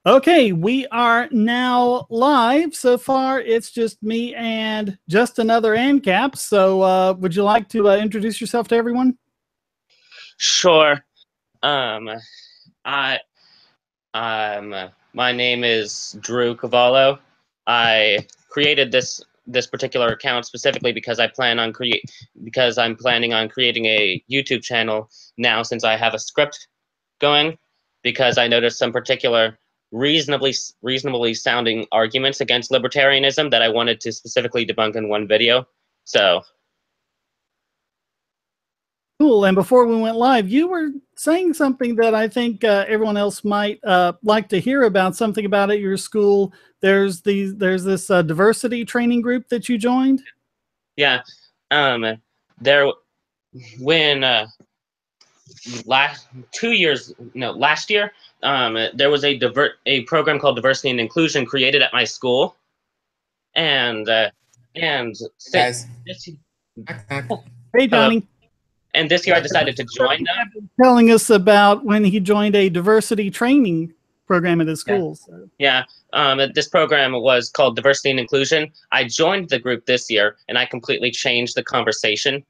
Okay, we are now live. So far, it's just me and just another ANCAP. So would you like to introduce yourself to everyone? Sure. I my name is Drew Cavallo. I created this particular account specifically because I'm planning on creating a YouTube channel now, since I have a script going, because I noticed some particular reasonably sounding arguments against libertarianism that I wanted to specifically debunk in one video. So Cool. And before we went live, you were saying something that I think everyone else might like to hear about, something about at your school. There's this diversity training group that you joined. yeah, there when last year, there was a program called Diversity and Inclusion created at my school, and Guys. Hey, Johnny. And this year I decided to join them. Telling us about when he joined a diversity training program at his school. Yeah. This program was called Diversity and Inclusion. I joined the group this year, and I completely changed the conversation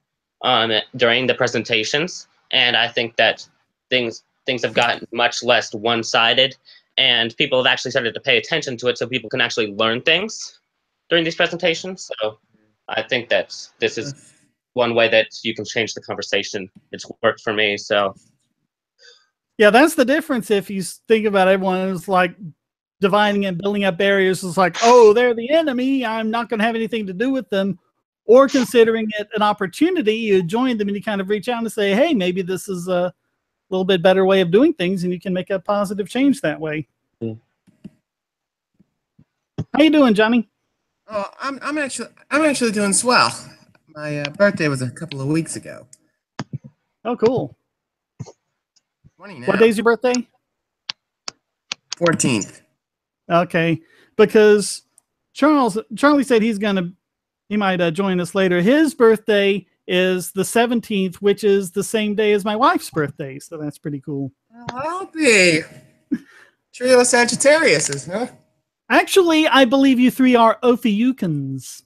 during the presentations. And I think that things have gotten much less one-sided, and people have actually started to pay attention to it, so people can actually learn things during these presentations. So I think that this is one way that you can change the conversation. It's worked for me. So yeah, that's the difference. If you think about everyone is like dividing and building up barriers, it's like, oh, they're the enemy, I'm not going to have anything to do with them. Or considering it an opportunity, you join them and you kind of reach out and say, hey, maybe this is a little bit better way of doing things, and you can make a positive change that way. How you doing, Johnny? Oh, I'm actually doing swell. My birthday was a couple of weeks ago. Oh, cool. 20 now. What day's your birthday? 14th. Okay, because Charlie said he might join us later. His birthday is the 17th, which is the same day as my wife's birthday, so that's pretty cool. I'll be trio of Sagittariuses, huh? Actually, I believe you three are Ophiuchans.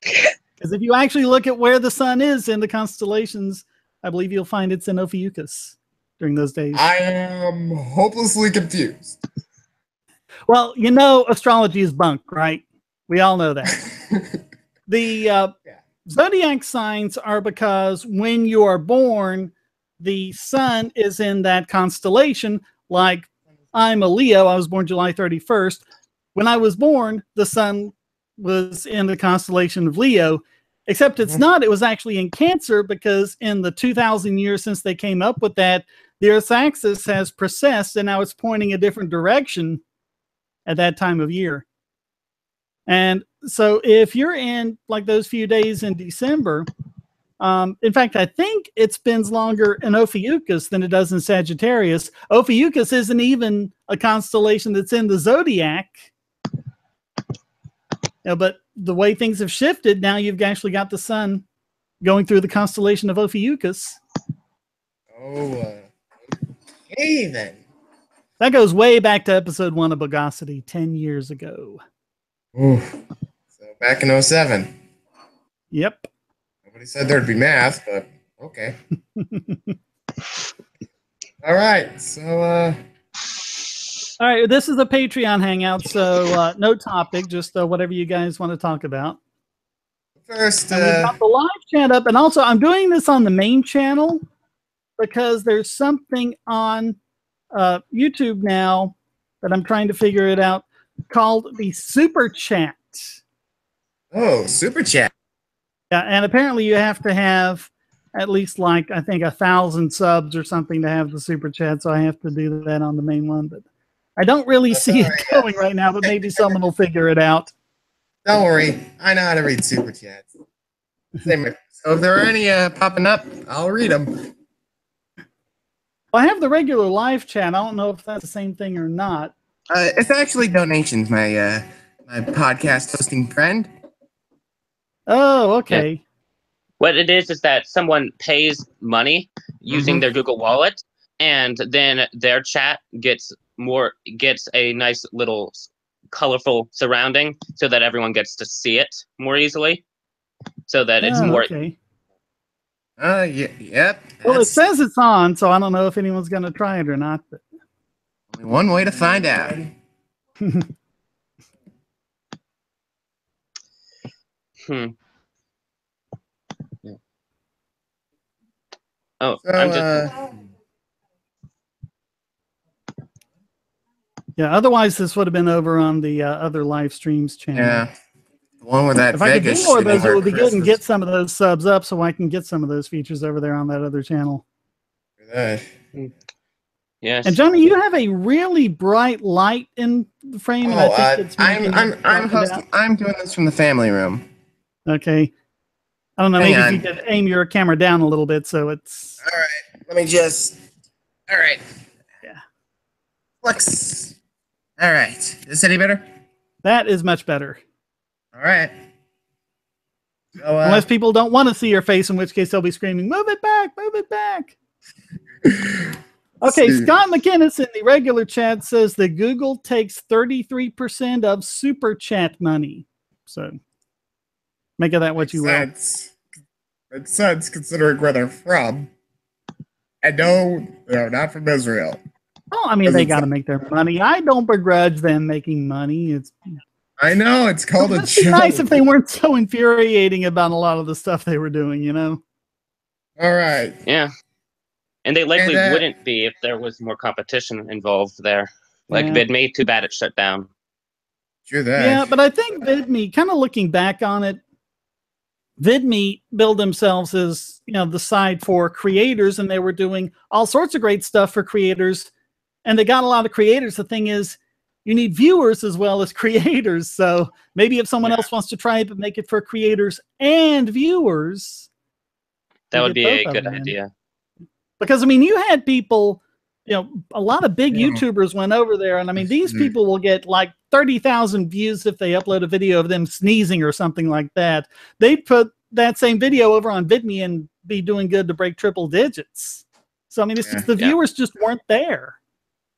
Because if you actually look at where the sun is in the constellations, I believe you'll find it's in Ophiuchus during those days. I am hopelessly confused. Well, you know, astrology is bunk, right? We all know that. The zodiac signs are because when you are born, the sun is in that constellation. Like, I'm a Leo. I was born July 31st. When I was born, the sun was in the constellation of Leo, except it's not. It was actually in Cancer, because in the 2,000 years since they came up with that, the Earth's axis has precessed, and now it's pointing a different direction at that time of year. And so if you're in like those few days in December, in fact, I think it spends longer in Ophiuchus than it does in Sagittarius. Ophiuchus isn't even a constellation that's in the zodiac. But the way things have shifted, now you've actually got the sun going through the constellation of Ophiuchus. Oh, okay then. That goes way back to episode 1 of Bogosity 10 years ago. Oof. So back in 07. Yep. Nobody said there'd be math, but okay. All right. So all right, this is a Patreon hangout, so no topic, just whatever you guys want to talk about. First, we've got the live chat up, and also I'm doing this on the main channel because there's something on YouTube now that I'm trying to figure it out called the Super Chat. Oh, Super Chat. Yeah, and apparently you have to have at least like, I think 1,000 subs or something to have the Super Chat, so I have to do that on the main one, but I don't really see it going right now, but maybe someone will figure it out. Don't worry. I know how to read Super Chats. So if there are any popping up, I'll read them. Well, I have the regular live chat. I don't know if that's the same thing or not. It's actually donations, my podcast hosting friend. Oh, okay. Yeah. What it is that someone pays money using their Google Wallet, and then their chat gets a nice little colorful surrounding so that everyone gets to see it more easily, so that it's more. Okay. Yep. Well, it says it's on, so I don't know if anyone's going to try it or not. But only one way to find out. Oh, So, I'm just. Yeah, otherwise this would have been over on the other live streams channel. Yeah. The one with that If I could Vegas do more of those, shooting it would be where good and Chris get some of those subs up so I can get some of those features over there on that other channel. Yes. And Johnny, you have a really bright light in the frame. Oh, and I think it's I'm doing this from the family room. Okay. I don't know. Maybe if you could aim your camera down a little bit so it's. All right. Let me just. All right. Yeah. Flex. All right. Is this any better? That is much better. All right. So, unless people don't want to see your face, in which case they'll be screaming, "Move it back! Move it back!" Okay, Scott McInnes in the regular chat says that Google takes 33% of super chat money. So make of that what you will. Makes sense considering where they're from. And no, not from Israel. Oh, I mean, they got to make their money. I don't begrudge them making money. I know, it's called a joke. It'd be nice if they weren't so infuriating about a lot of the stuff they were doing, you know? All right. Yeah. And they likely wouldn't be if there was more competition involved there. Like VidMe, too bad it shut down. True that. Yeah, but I think VidMe, kind of looking back on it, VidMe billed themselves as, the side for creators, and they were doing all sorts of great stuff for creators, and they got a lot of creators. The thing is, you need viewers as well as creators. So maybe if someone else wants to try it, but make it for creators and viewers, that would be a good idea. Because, I mean, you had people, a lot of big YouTubers went over there. And I mean, these people will get like 30,000 views if they upload a video of them sneezing or something like that. They put that same video over on VidMe and be doing good to break triple digits. So, I mean, it's just the viewers just weren't there.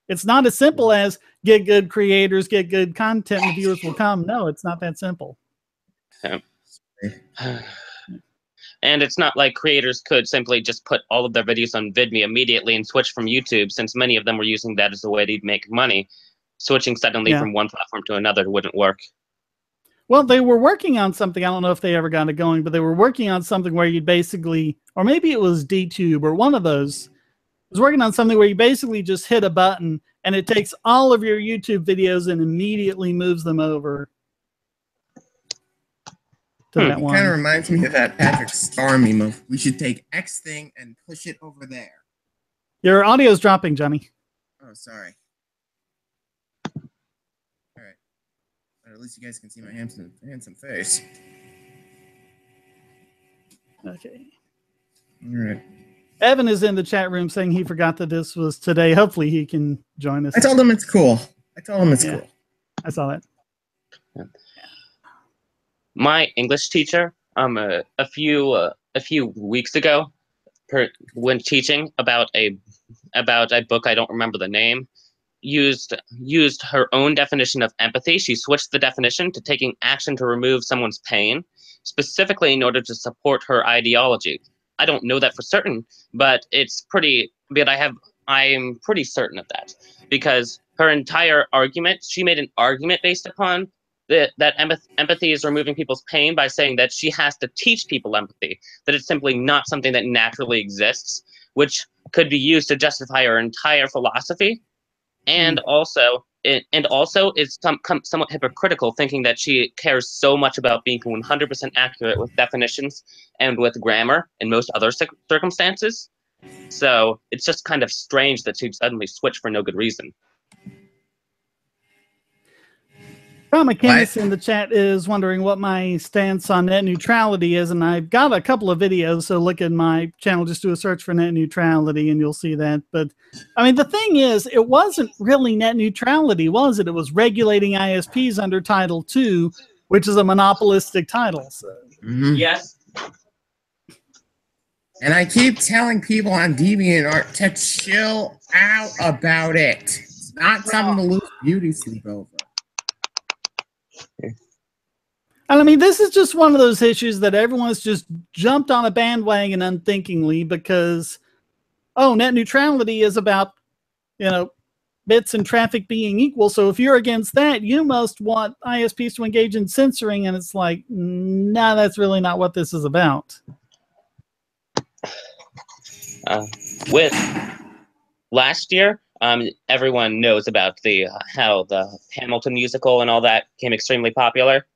It's not as simple as get good creators, get good content, and the viewers will come. No, it's not that simple. Yeah. And it's not like creators could simply just put all of their videos on VidMe immediately and switch from YouTube, since many of them were using that as a way to make money. Switching suddenly from one platform to another wouldn't work. Well, they were working on something. I don't know if they ever got it going, but they were working on something where you'd basically, or maybe it was DTube or one of those, was working on something where you basically just hit a button and it takes all of your YouTube videos and immediately moves them over to that one. Kind of reminds me of that Patrick Star meme of we should take X thing and push it over there. Your audio's dropping, Johnny. Oh, sorry. All right. But at least you guys can see my handsome face. Okay. All right. Evan is in the chat room saying he forgot that this was today. Hopefully he can join us. I told him it's cool. Cool. I saw that. Yeah. My English teacher, a few weeks ago, when teaching about a book I don't remember the name, used her own definition of empathy. She switched the definition to taking action to remove someone's pain, specifically in order to support her ideology. I don't know that for certain, but I'm pretty certain of that, because her entire argument, she made an argument based upon that empathy is removing people's pain by saying that she has to teach people empathy, that it's simply not something that naturally exists, which could be used to justify her entire philosophy. And also it's somewhat hypocritical, thinking that she cares so much about being 100% accurate with definitions and with grammar in most other circumstances. So it's just kind of strange that she'd suddenly switch for no good reason. Tom McInnes in the chat is wondering what my stance on net neutrality is, and I've got a couple of videos, so look at my channel, just do a search for net neutrality, and you'll see that. But, I mean, the thing is, it wasn't really net neutrality, was it? It was regulating ISPs under Title II, which is a monopolistic title. So. Yes. And I keep telling people on DeviantArt to chill out about it. It's not something to lose beauty sleep over. And I mean, this is just one of those issues that everyone's just jumped on a bandwagon unthinkingly because, oh, net neutrality is about, bits and traffic being equal. So if you're against that, you must want ISPs to engage in censoring. And it's like, no, that's really not what this is about. With last year, everyone knows about how the Hamilton musical and all that became extremely popular.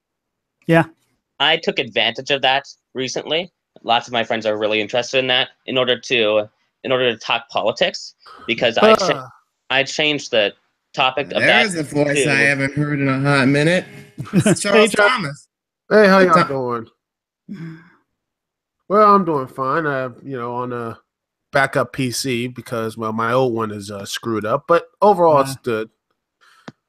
Yeah. I took advantage of that recently. Lots of my friends are really interested in that in order to talk politics, because I changed the topic of that. There's a voice I haven't heard in a hot minute. It's Charles Thomas. Hey, how y'all doing? Well, I'm doing fine. I have, on a backup PC because, well, my old one is screwed up, but overall it's good.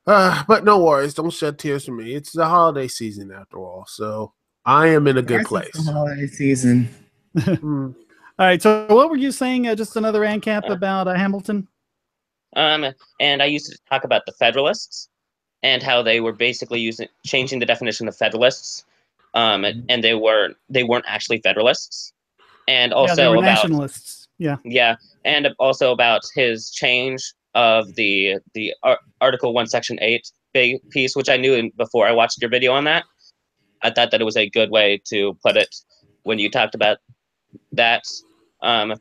But no worries. Don't shed tears for me. It's the holiday season after all, so I am in a good place. It's the holiday season. All right. So what were you saying? Just another ANCAP about Hamilton? And I used to talk about the Federalists and how they were basically changing the definition of Federalists, and they weren't actually Federalists, and also they were about nationalists. Yeah, and also about his change of the Article 1, Section 8 big piece, which I knew before I watched your video on that. I thought that it was a good way to put it when you talked about that.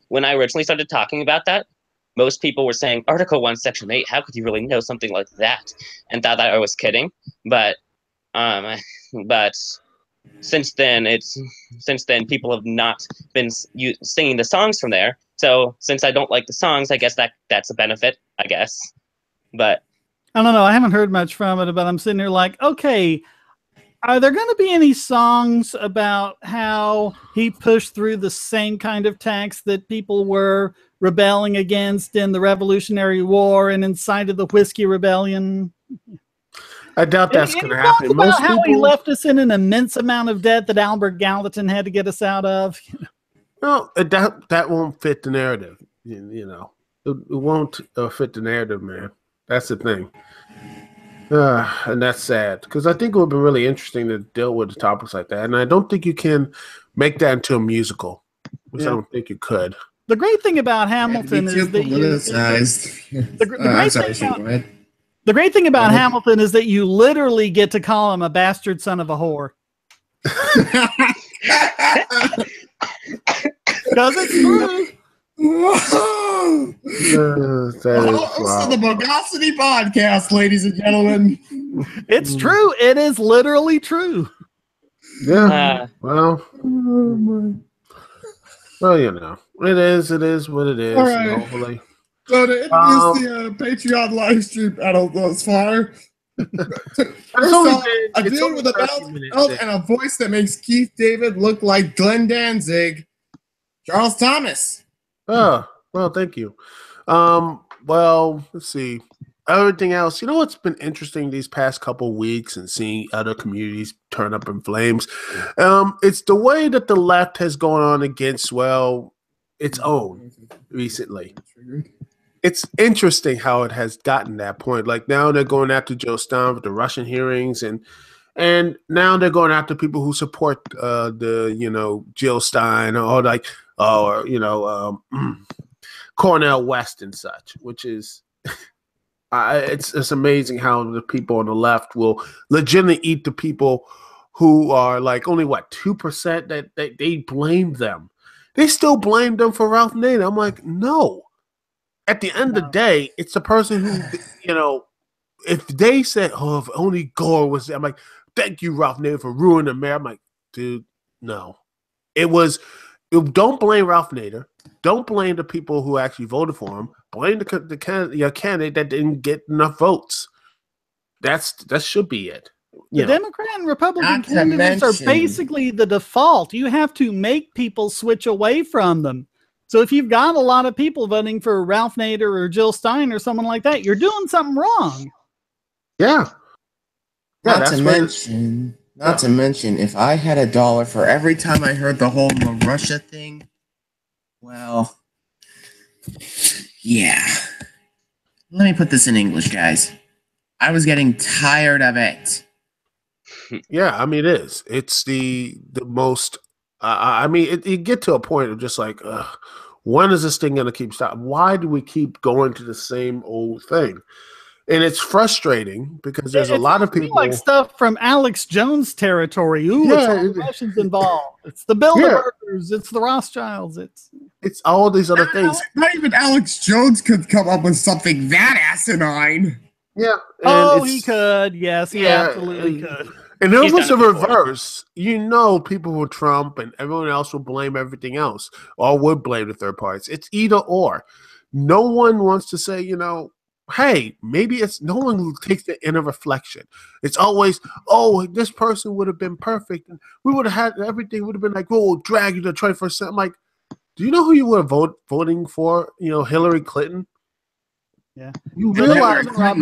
When I originally started talking about that, most people were saying Article 1, Section 8. How could you really know something like that? And thought that I was kidding. But since then people have not been singing the songs from there. So since I don't like the songs, I guess that's a benefit, I guess. But I don't know. I haven't heard much from it, but I'm sitting here like, okay, are there going to be any songs about how he pushed through the same kind of tax that people were rebelling against in the Revolutionary War and incited the Whiskey Rebellion? I doubt that's going to happen. Most people, how he left us in an immense amount of debt that Albert Gallatin had to get us out of. Well, that won't fit the narrative. It won't fit the narrative, man. That's the thing. And that's sad because I think it would be really interesting to deal with topics like that. And I don't think you can make that into a musical, which I don't think you could. The great thing about Hamilton is that the great thing about Hamilton is that you literally get to call him a bastard son of a whore. Because it's true. Host of the Bogosity Podcast, ladies and gentlemen. It's true. It is literally true. Yeah. Well, it is what it is. All right. Hopefully. So to introduce the Patreon live stream panel thus far. A dude with a belt and a voice that makes Keith David look like Glenn Danzig, Charles Thomas. Oh, well, thank you. Well, let's see. Everything else, what's been interesting these past couple weeks and seeing other communities turn up in flames. It's the way that the left has gone on against, its own recently. It's interesting how it has gotten that point. Like now they're going after Joe Stein with the Russian hearings, and now they're going after people who support Jill Stein Cornel West and such, which is it's amazing how the people on the left will legitimately eat the people who are like only 2% that they blame them. They still blame them for Ralph Nader. I'm like, no. At the end of the day, it's the person who, if they said, oh, if only Gore was there, I'm like, thank you, Ralph Nader, for ruining the mayor. I'm like, dude, no. Don't blame Ralph Nader. Don't blame the people who actually voted for him. Blame your candidate that didn't get enough votes. That should be it. The Democrat and Republican candidates are basically the default. You have to make people switch away from them. So if you've got a lot of people voting for Ralph Nader or Jill Stein or someone like that, you're doing something wrong. Yeah. Not to mention, if I had $1 for every time I heard the whole Russia thing, Well, yeah. Let me put this in English, guys. I was getting tired of it. Yeah, I mean, it is. It's the most. I mean, you get to a point of just like, when is this thing going to keep stopping? Why do we keep going to the same old thing? And it's frustrating because there's a lot of people like stuff from Alex Jones territory. Ooh, Yeah, it's all the Russians involved. It's the Bilderbergers. It's the Rothschilds. It's all these other things. Not even Alex Jones could come up with something that asinine. Yeah. Oh, he could. Yes, he absolutely could. And if it was the reverse, people with Trump and everyone else will blame everything else or would blame the third parties. It's either or. No one wants to say, hey, maybe no one takes the inner reflection. It's always, oh, this person would have been perfect. And we would have had everything would have been like, oh, we'll drag you to 21st. I'm like, do you know who you were voting for? Hillary Clinton? Yeah. You realize right?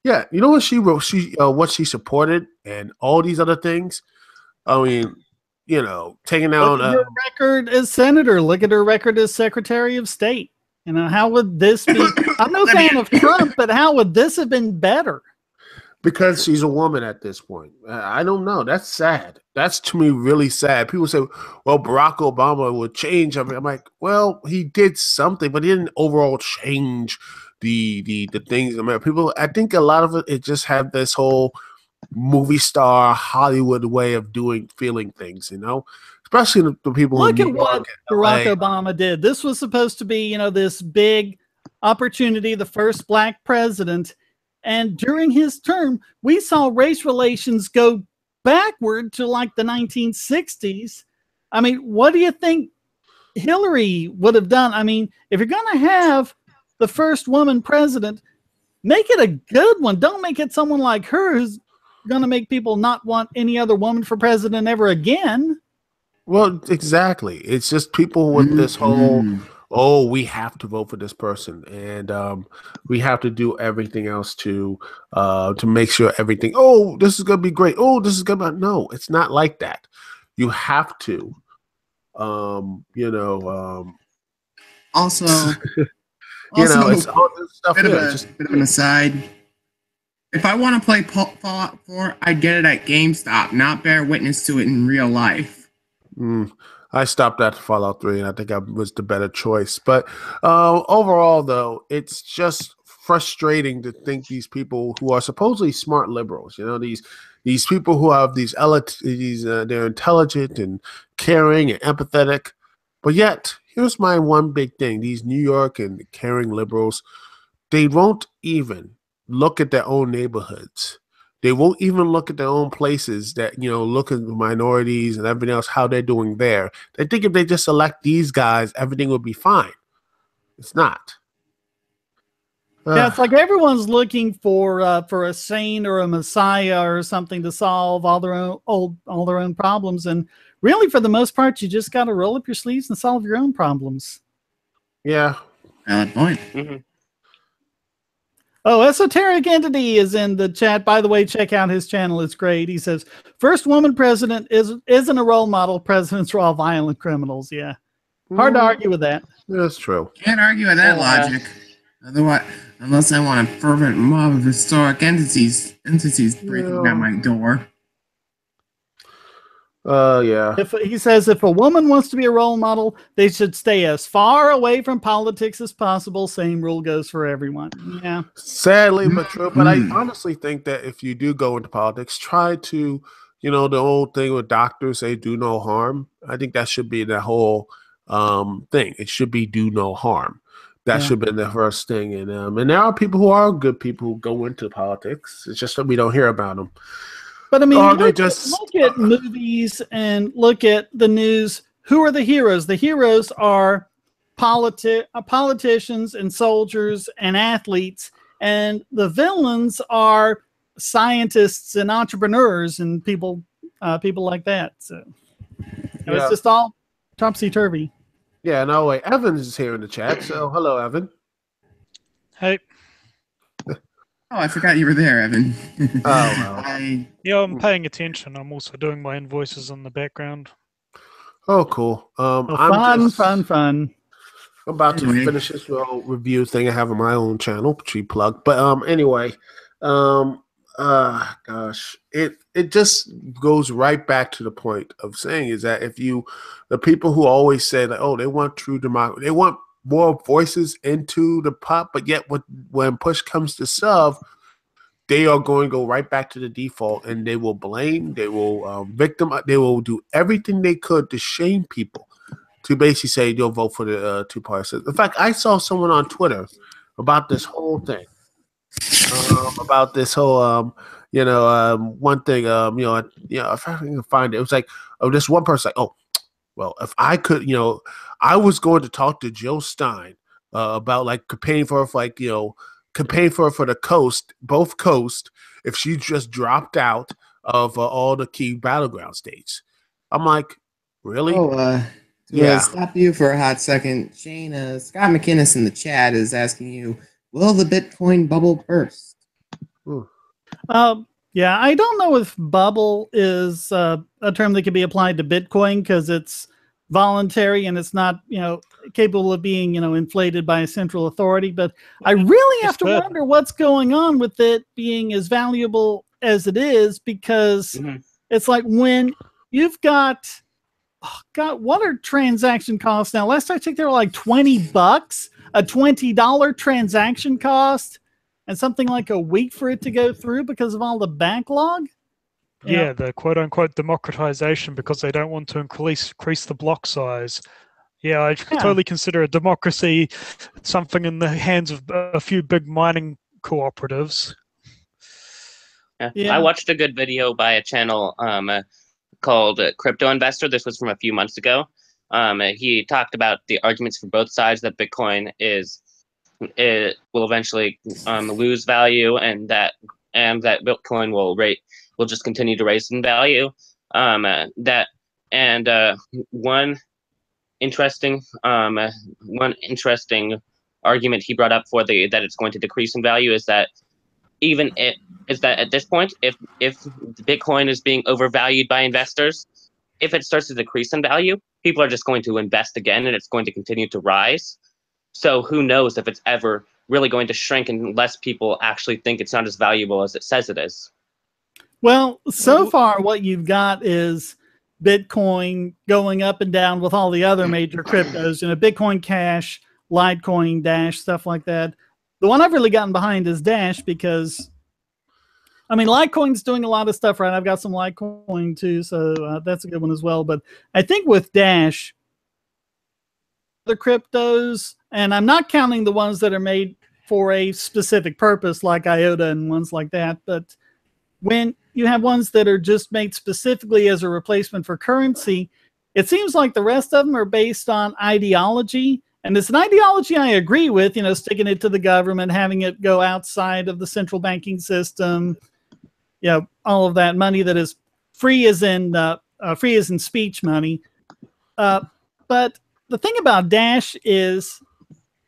Yeah. You know what she wrote? What she supported and all these other things. I mean, taking down her record as senator. Look at her record as Secretary of State. How would this be? I'm no fan of Trump, but how would this have been better? Because she's a woman at this point. I don't know. That's sad. That's to me really sad. People say, well, Barack Obama would change. I'm like, well, he did something, but he didn't overall change the things. I think a lot of it just had this whole movie star Hollywood way of feeling things, especially the people Look at what Barack Obama did. This was supposed to be, this big opportunity, the first black president. And during his term, we saw race relations go backward to like the 1960s. I mean, what do you think Hillary would have done? I mean, if you're going to have the first woman president, make it a good one. Don't make it someone like her who's going to make people not want any other woman for president ever again. Well, exactly. It's just people with this whole, oh, we have to vote for this person, and we have to do everything else to make sure everything. Oh, this is gonna be great. Oh, this is gonna. No, it's not like that. You have to, Also, it's all this stuff. Bit of an aside. If I want to play Fallout 4, I'd get it at GameStop, not bear witness to it in real life. I stopped after Fallout 3, and I think I was the better choice. But overall, though, it's just frustrating to think these people who are supposedly smart liberals, these people who have they're intelligent and caring and empathetic, but yet here's my one big thing: these New York and caring liberals, they won't even look at their own neighborhoods. They won't even look at their own places that, look at the minorities and everything else, how they're doing there. They think if they just elect these guys, everything will be fine. It's not. Yeah, it's like everyone's looking for a saint or a messiah or something to solve all their own problems. And really, for the most part, you just got to roll up your sleeves and solve your own problems. Yeah. Valid point. Mm-hmm. Oh, Esoteric Entity is in the chat. By the way, check out his channel. It's great. He says, first woman president isn't a role model. Presidents are all violent criminals. Yeah. Hard to argue with that. That's true. Can't argue with that logic. Otherwise, unless I want a fervent mob of historic entities breaking down my door. Yeah. He says if a woman wants to be a role model, they should stay as far away from politics as possible. Same rule goes for everyone. Yeah. Sadly, but true. But I honestly think that if you do go into politics, try to, the old thing with doctors say do no harm. I think that should be the whole thing. It should be do no harm. That should be the first thing. And there are people who are good people who go into politics. It's just that we don't hear about them. But I mean, look at movies and look at the news. Who are the heroes? The heroes are politicians and soldiers and athletes, and the villains are scientists and entrepreneurs and people like that. So it's just all topsy-turvy. Yeah, no way. Evans is here in the chat. So hello, Evan. Hey. Oh, I forgot you were there, Evan. Yeah, I'm paying attention. I'm also doing my invoices in the background. Oh, cool. Fun. I'm about to finish this little review thing I have on my own channel, tree plug. But anyway, gosh, it just goes right back to the point of saying is that the people who always say that, oh, they want true democracy, they want more voices into the pot, but yet when push comes to shove, they are going to go right back to the default, and they will blame, they will victim, they will do everything they could to shame people, to basically say you'll vote for the two-party system. In fact, I saw someone on Twitter about this whole thing, about this whole, one thing, if I can find it, it was like, this one person, like, oh, well, if I could, I was going to talk to Jill Stein about like campaigning for the coast, both coast, if she just dropped out of all the key battleground states. I'm like, really? Oh, stop you for a hot second. Shane, Scott McInnes in the chat is asking you, will the Bitcoin bubble burst? Yeah, I don't know if bubble is a term that can be applied to Bitcoin because it's voluntary and it's not, capable of being, inflated by a central authority. But I really have to wonder what's going on with it being as valuable as it is, because it's like when you've got, what are transaction costs now? Last I checked, they were like $20, a $20 transaction cost, and something like a week for it to go through because of all the backlog. Yeah, the quote-unquote democratization, because they don't want to increase the block size. Yeah, I totally consider a democracy something in the hands of a few big mining cooperatives. Yeah. I watched a good video by a channel called Crypto Investor. This was from a few months ago. He talked about the arguments for both sides, that Bitcoin it will eventually lose value, and that Bitcoin will just continue to raise in value. One interesting argument he brought up for that it's going to decrease in value is that at this point, if Bitcoin is being overvalued by investors, if it starts to decrease in value, people are just going to invest again, and it's going to continue to rise. So who knows if it's ever really going to shrink unless people actually think it's not as valuable as it says it is. Well, so far what you've got is Bitcoin going up and down with all the other major cryptos, Bitcoin Cash, Litecoin, Dash, stuff like that. The one I've really gotten behind is Dash because, Litecoin's doing a lot of stuff, right? I've got some Litecoin too, so that's a good one as well. But I think with Dash, the cryptos, and I'm not counting the ones that are made for a specific purpose like IOTA and ones like that, but when you have ones that are just made specifically as a replacement for currency, it seems like the rest of them are based on ideology. And it's an ideology I agree with, sticking it to the government, having it go outside of the central banking system, all of that money that is free as in speech money. But the thing about Dash is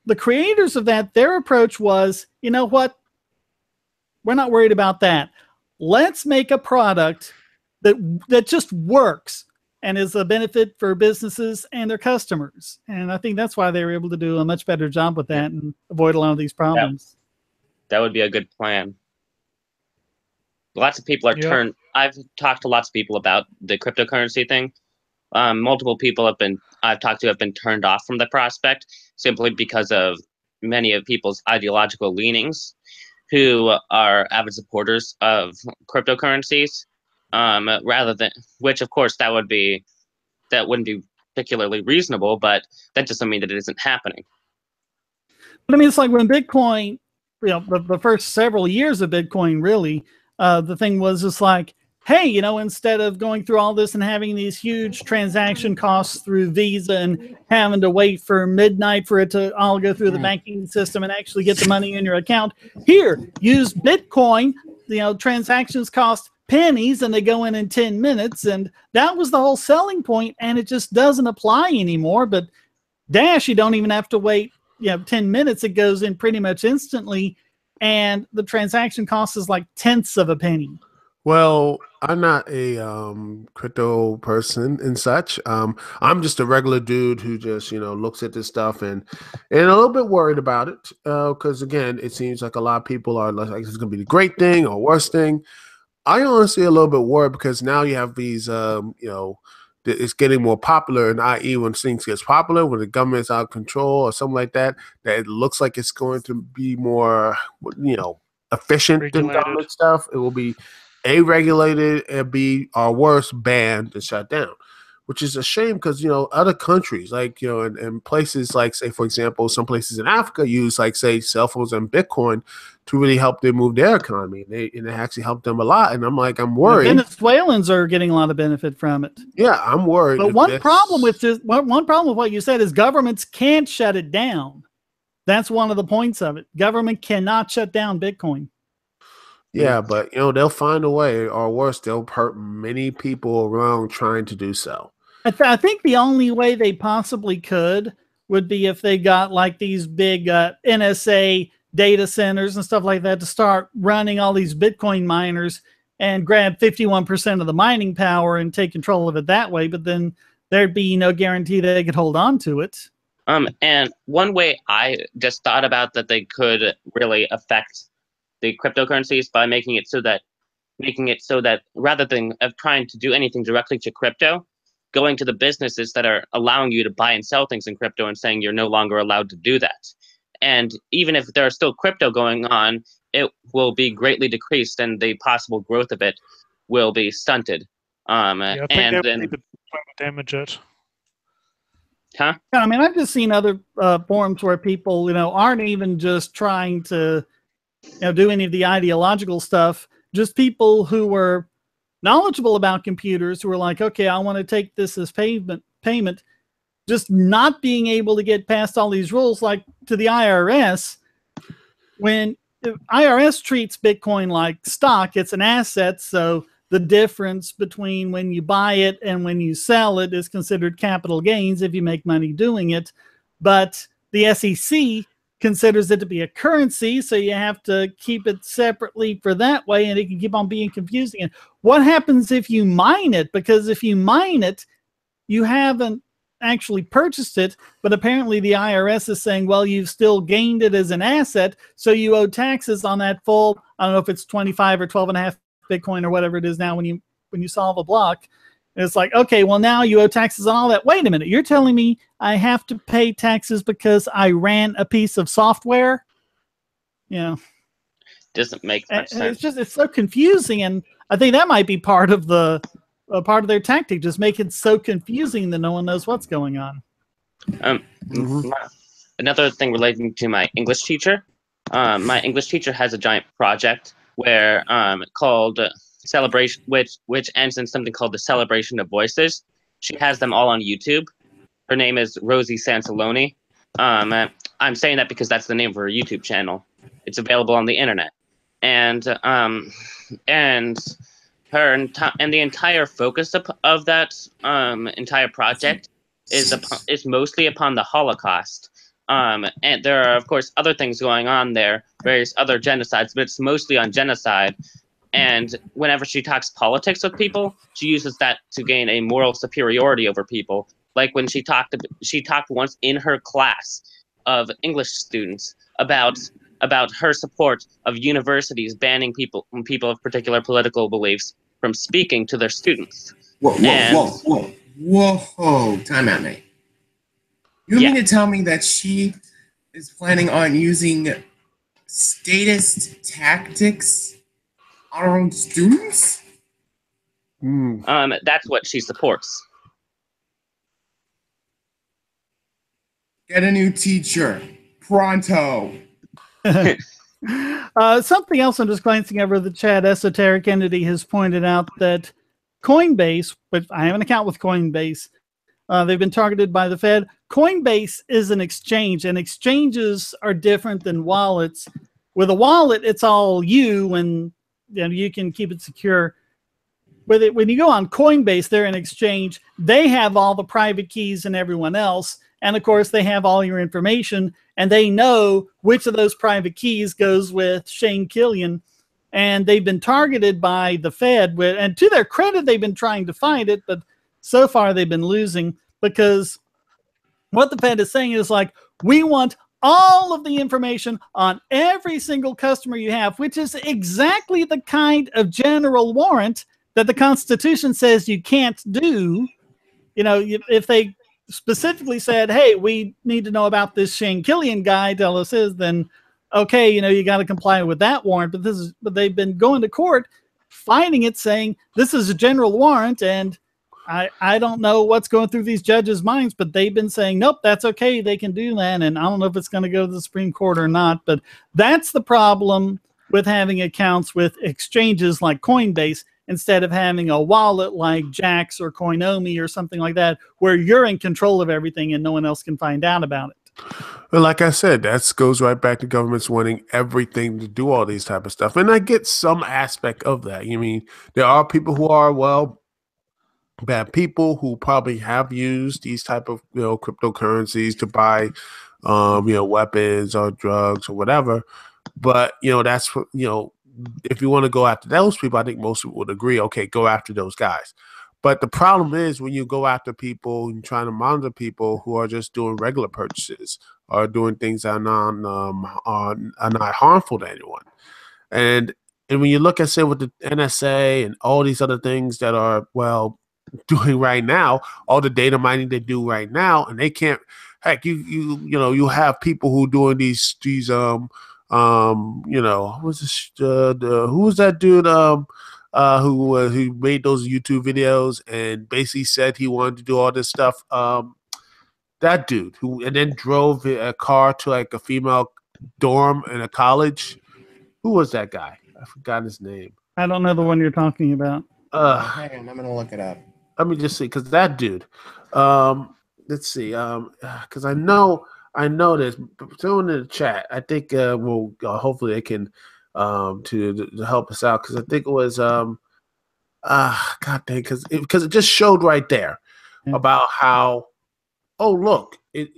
the creators of that, their approach was, you know what? We're not worried about that. Let's make a product that just works and is a benefit for businesses and their customers. And I think that's why they were able to do a much better job with that and avoid a lot of these problems. That would be a good plan. Lots of people are I've talked to lots of people about the cryptocurrency thing. Multiple people I've talked to have been turned off from the prospect simply because of many of people's ideological leanings, who are avid supporters of cryptocurrencies, rather than, which of course that wouldn't be particularly reasonable, but that doesn't mean that it isn't happening. But it's like when Bitcoin, the first several years of Bitcoin, really, the thing was just like, hey, instead of going through all this and having these huge transaction costs through Visa and having to wait for midnight for it to all go through the banking system and actually get the money in your account, here, use Bitcoin. Transactions cost pennies and they go in 10 minutes. And that was the whole selling point, and it just doesn't apply anymore. But Dash, you don't even have to wait 10 minutes. It goes in pretty much instantly, and the transaction cost is like tenths of a penny. Well, I'm not a crypto person and such. I'm just a regular dude who just looks at this stuff and a little bit worried about it because again, it seems like a lot of people are like it's going to be the great thing or worst thing. I honestly a little bit worried because now you have these it's getting more popular, and i.e. when things gets popular, when the government's out of control or something like that, that it looks like it's going to be more efficient than Regulated. government stuff. It will be A, regulated, and B, or worse, banned and shut down, which is a shame because, other countries like, and places like, say, for example, some places in Africa use like, say, cell phones and Bitcoin to really help them move their economy. And it actually helped them a lot. And I'm worried. The Venezuelans are getting a lot of benefit from it. Yeah, I'm worried. But one problem with what you said is governments can't shut it down. That's one of the points of it. Government cannot shut down Bitcoin. Yeah, but they'll find a way, or worse, they'll hurt many people around trying to do so. I think the only way they possibly could would be if they got like these big NSA data centers and stuff like that to start running all these Bitcoin miners and grab 51% of the mining power and take control of it that way. But then there'd be no guarantee they could hold on to it. And one way I just thought about that they could really affect the cryptocurrencies by making it so that rather than trying to do anything directly to crypto, going to the businesses that are allowing you to buy and sell things in crypto and saying you're no longer allowed to do that. And even if there are still crypto going on, it will be greatly decreased and the possible growth of it will be stunted. I think then damage it. Huh? I mean, I've just seen other forums where people, aren't even just trying to do any of the ideological stuff. Just people who were knowledgeable about computers who were like, okay, I want to take this as payment, just not being able to get past all these rules, like to the IRS. When the IRS treats Bitcoin like stock, it's an asset. So the difference between when you buy it and when you sell it is considered capital gains if you make money doing it. But the SEC considers it to be a currency, so you have to keep it separately for that way, and it can keep on being confusing. And what happens if you mine it? Because if you mine it, you haven't actually purchased it, but apparently the IRS is saying, well, you've still gained it as an asset, so you owe taxes on that full, I don't know if it's 25 or 12.5 Bitcoin or whatever it is now when you solve a block. And it's like, okay, well, now you owe taxes on all that. Wait a minute, you're telling me I have to pay taxes because I ran a piece of software? Doesn't make much sense. It's so confusing, and I think that might be part of their tactic, just make it so confusing that no one knows what's going on. Another thing relating to my English teacher. My English teacher has a giant project where called Celebration, which ends in something called the Celebration of Voices. She has them all on YouTube. Her name is Rosie Sansaloni. I'm saying that because that's the name of her YouTube channel. It's available on the internet, and the entire focus of that entire project is mostly upon the Holocaust. And there are, of course, other things going on there, various other genocides, but it's mostly on genocide. And whenever she talks politics with people, she uses that to gain a moral superiority over people. Like when she talked once in her class of English students about her support of universities banning people of particular political beliefs from speaking to their students. Whoa! Time out, mate. You mean to tell me that she is planning on using statist tactics on her own students? That's what she supports. Get a new teacher. Pronto. Something else, I'm just glancing over the chat. Esoteric Entity has pointed out that Coinbase, but I have an account with Coinbase, they've been targeted by the Fed. Coinbase is an exchange, and exchanges are different than wallets. With a wallet, it's all you, and you can keep it secure. When you go on Coinbase, they're an exchange. They have all the private keys and everyone else. And of course, they have all your information, and they know which of those private keys goes with Shane Killian. and they've been targeted by the Fed. And to their credit, they've been trying to find it, but so far they've been losing, because what the Fed is saying is like, we want all of the information on every single customer you have, which is exactly the kind of general warrant that the Constitution says you can't do. You know, if they specifically said, hey, we need to know about this Shane Killian guy, tell us his, then okay, you know, you got to comply with that warrant. But they've been going to court fighting it, saying this is a general warrant, and I don't know what's going through these judges' minds, but they've been saying, nope, that's okay, they can do that. And I don't know if it's going to go to the Supreme Court or not, but that's the problem with having accounts with exchanges like Coinbase instead of having a wallet like Jax or Coinomi or something like that, where you're in control of everything and no one else can find out about it. Well, like I said, that goes right back to governments wanting everything to do all these type of stuff. And I get some aspect of that. You mean, there are people who are, well, bad people who probably have used these type of, you know, cryptocurrencies to buy, you know, weapons or drugs or whatever. But, you know, that's, you know, if you want to go after those people, I think most people would agree, okay, go after those guys. But the problem is when you go after people and trying to monitor people who are just doing regular purchases or doing things that are not harmful to anyone. And when you look at, say, with the NSA and all these other things that are, well, doing right now, all the data mining they do right now, and they can't, heck, you know, you have people who doing these you know, who was that dude who made those YouTube videos and basically said he wanted to do all this stuff, that dude who, and then drove a car to like a female dorm in a college. Who was that guy? I forgot his name. I don't know the one you're talking about. Hang on, I'm gonna look it up. Let me just see, because that dude, let's see, because I know this. Someone in the chat, I think we'll hopefully they can to help us out, because I think it was God dang, because it just showed right there about how, oh look, it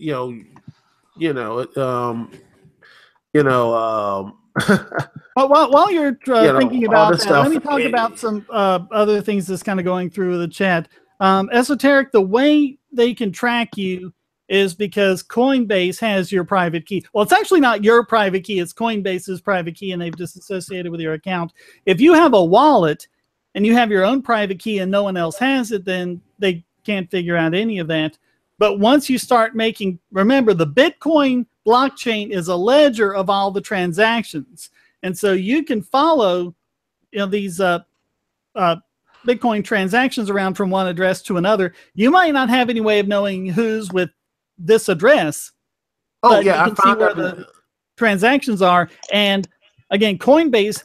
well, while you're thinking about that, let me talk about about some other things that's kind of going through the chat. Esoteric, the way they can track you is because Coinbase has your private key. Well, it's actually not your private key. It's Coinbase's private key, and they've just associated with your account. If you have a wallet and you have your own private key and no one else has it, then they can't figure out any of that. But once you start making, remember, the Bitcoin blockchain is a ledger of all the transactions. And so you can follow, you know, these Bitcoin transactions around from one address to another. You might not have any way of knowing who's with this address. Oh, yeah, you can see where the transactions are. And again, Coinbase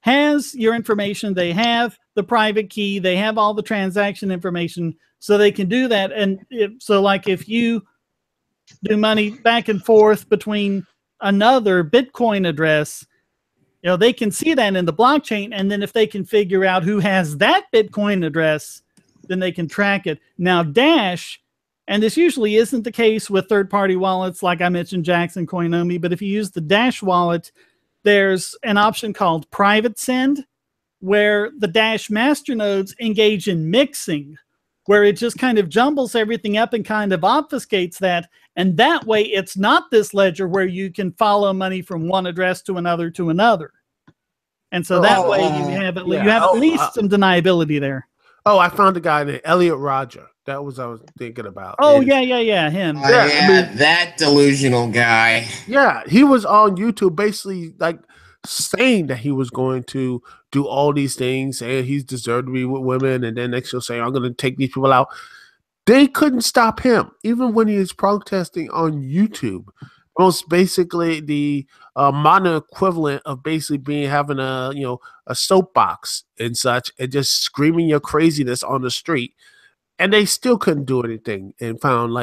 has your information. They have the private key. They have all the transaction information, so they can do that. And so like if you do money back and forth between another Bitcoin address, you know, they can see that in the blockchain. And then if they can figure out who has that Bitcoin address, then they can track it. Now, Dash, and this usually isn't the case with third-party wallets, like I mentioned, Jax and Coinomi, but if you use the Dash wallet, there's an option called Private Send, where the Dash masternodes engage in mixing, where it just kind of jumbles everything up and kind of obfuscates that. And that way, it's not this ledger where you can follow money from one address to another to another. And so that way you have at least some deniability there. Oh, I found a guy named Elliot Rodger. That was I was thinking about. Oh, him. Yeah, I mean, that delusional guy. Yeah, he was on YouTube basically like saying that he was going to do all these things, saying he's deserved to be with women, and then next he'll say, I'm going to take these people out. They couldn't stop him, even when he was protesting on YouTube. Most basically the modern equivalent of basically having a soapbox and such, and just screaming your craziness on the street. And they still couldn't do anything, and found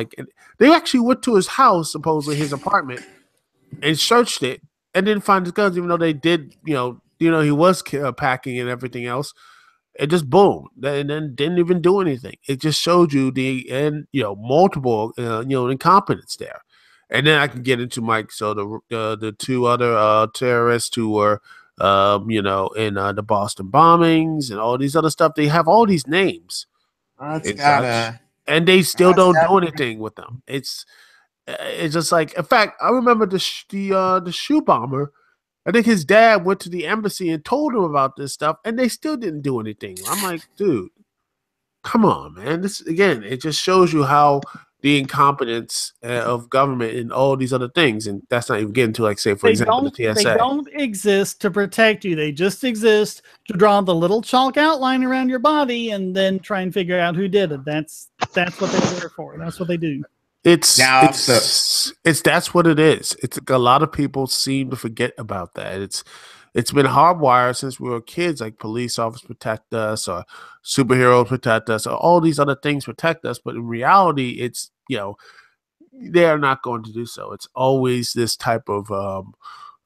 they actually went to his house, supposedly his apartment, and searched it and didn't find his guns, even though they did, he was packing and everything else. It just boom, and then didn't even do anything. It just showed you multiple incompetence there. And then I can get into Mike. So the two other terrorists who were you know, in the Boston bombings and all these other stuff. They have all these names, and they still don't do anything with them. It's just like, in fact, I remember the shoe bomber. I think his dad went to the embassy and told him about this stuff, and they still didn't do anything. I'm like, dude, come on, man. This again, it just shows you how the incompetence of government and all these other things, and that's not even getting to, like, say, for example, the TSA. They don't exist to protect you. They just exist to draw the little chalk outline around your body and then try and figure out who did it. That's what they're there for. That's what they do. That's what it is. It's a lot of people seem to forget about that. It's been hardwired since we were kids, like police officers protect us or superheroes protect us or all these other things protect us. But in reality, it's, you know, they are not going to do so. It's always this type of,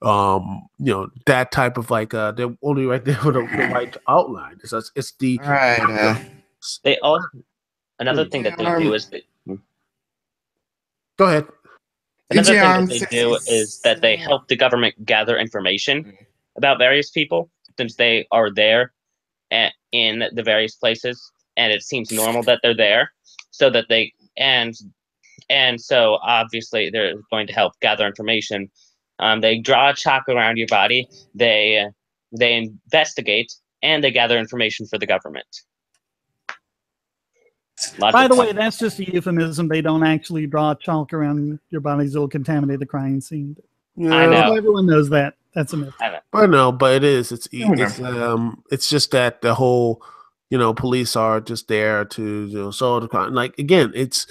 you know, that type of, like, they're only right there with the right outline. It's the right. They all, another thing that they do is go ahead. Another thing that they do is that they help the government gather information about various people, since they are there in the various places, and it seems normal that they're there, so that they and so obviously they're going to help gather information. They draw a chalk around your body. They investigate, and they gather information for the government. By the way, that's just a euphemism. They don't actually draw chalk around your bodies. It'll contaminate the crime scene. Yeah. I know. Everyone knows that. That's a myth. But no, but it is. It's just that the whole, you know, police are just there to, you know, solve the crime. Like, again, it's,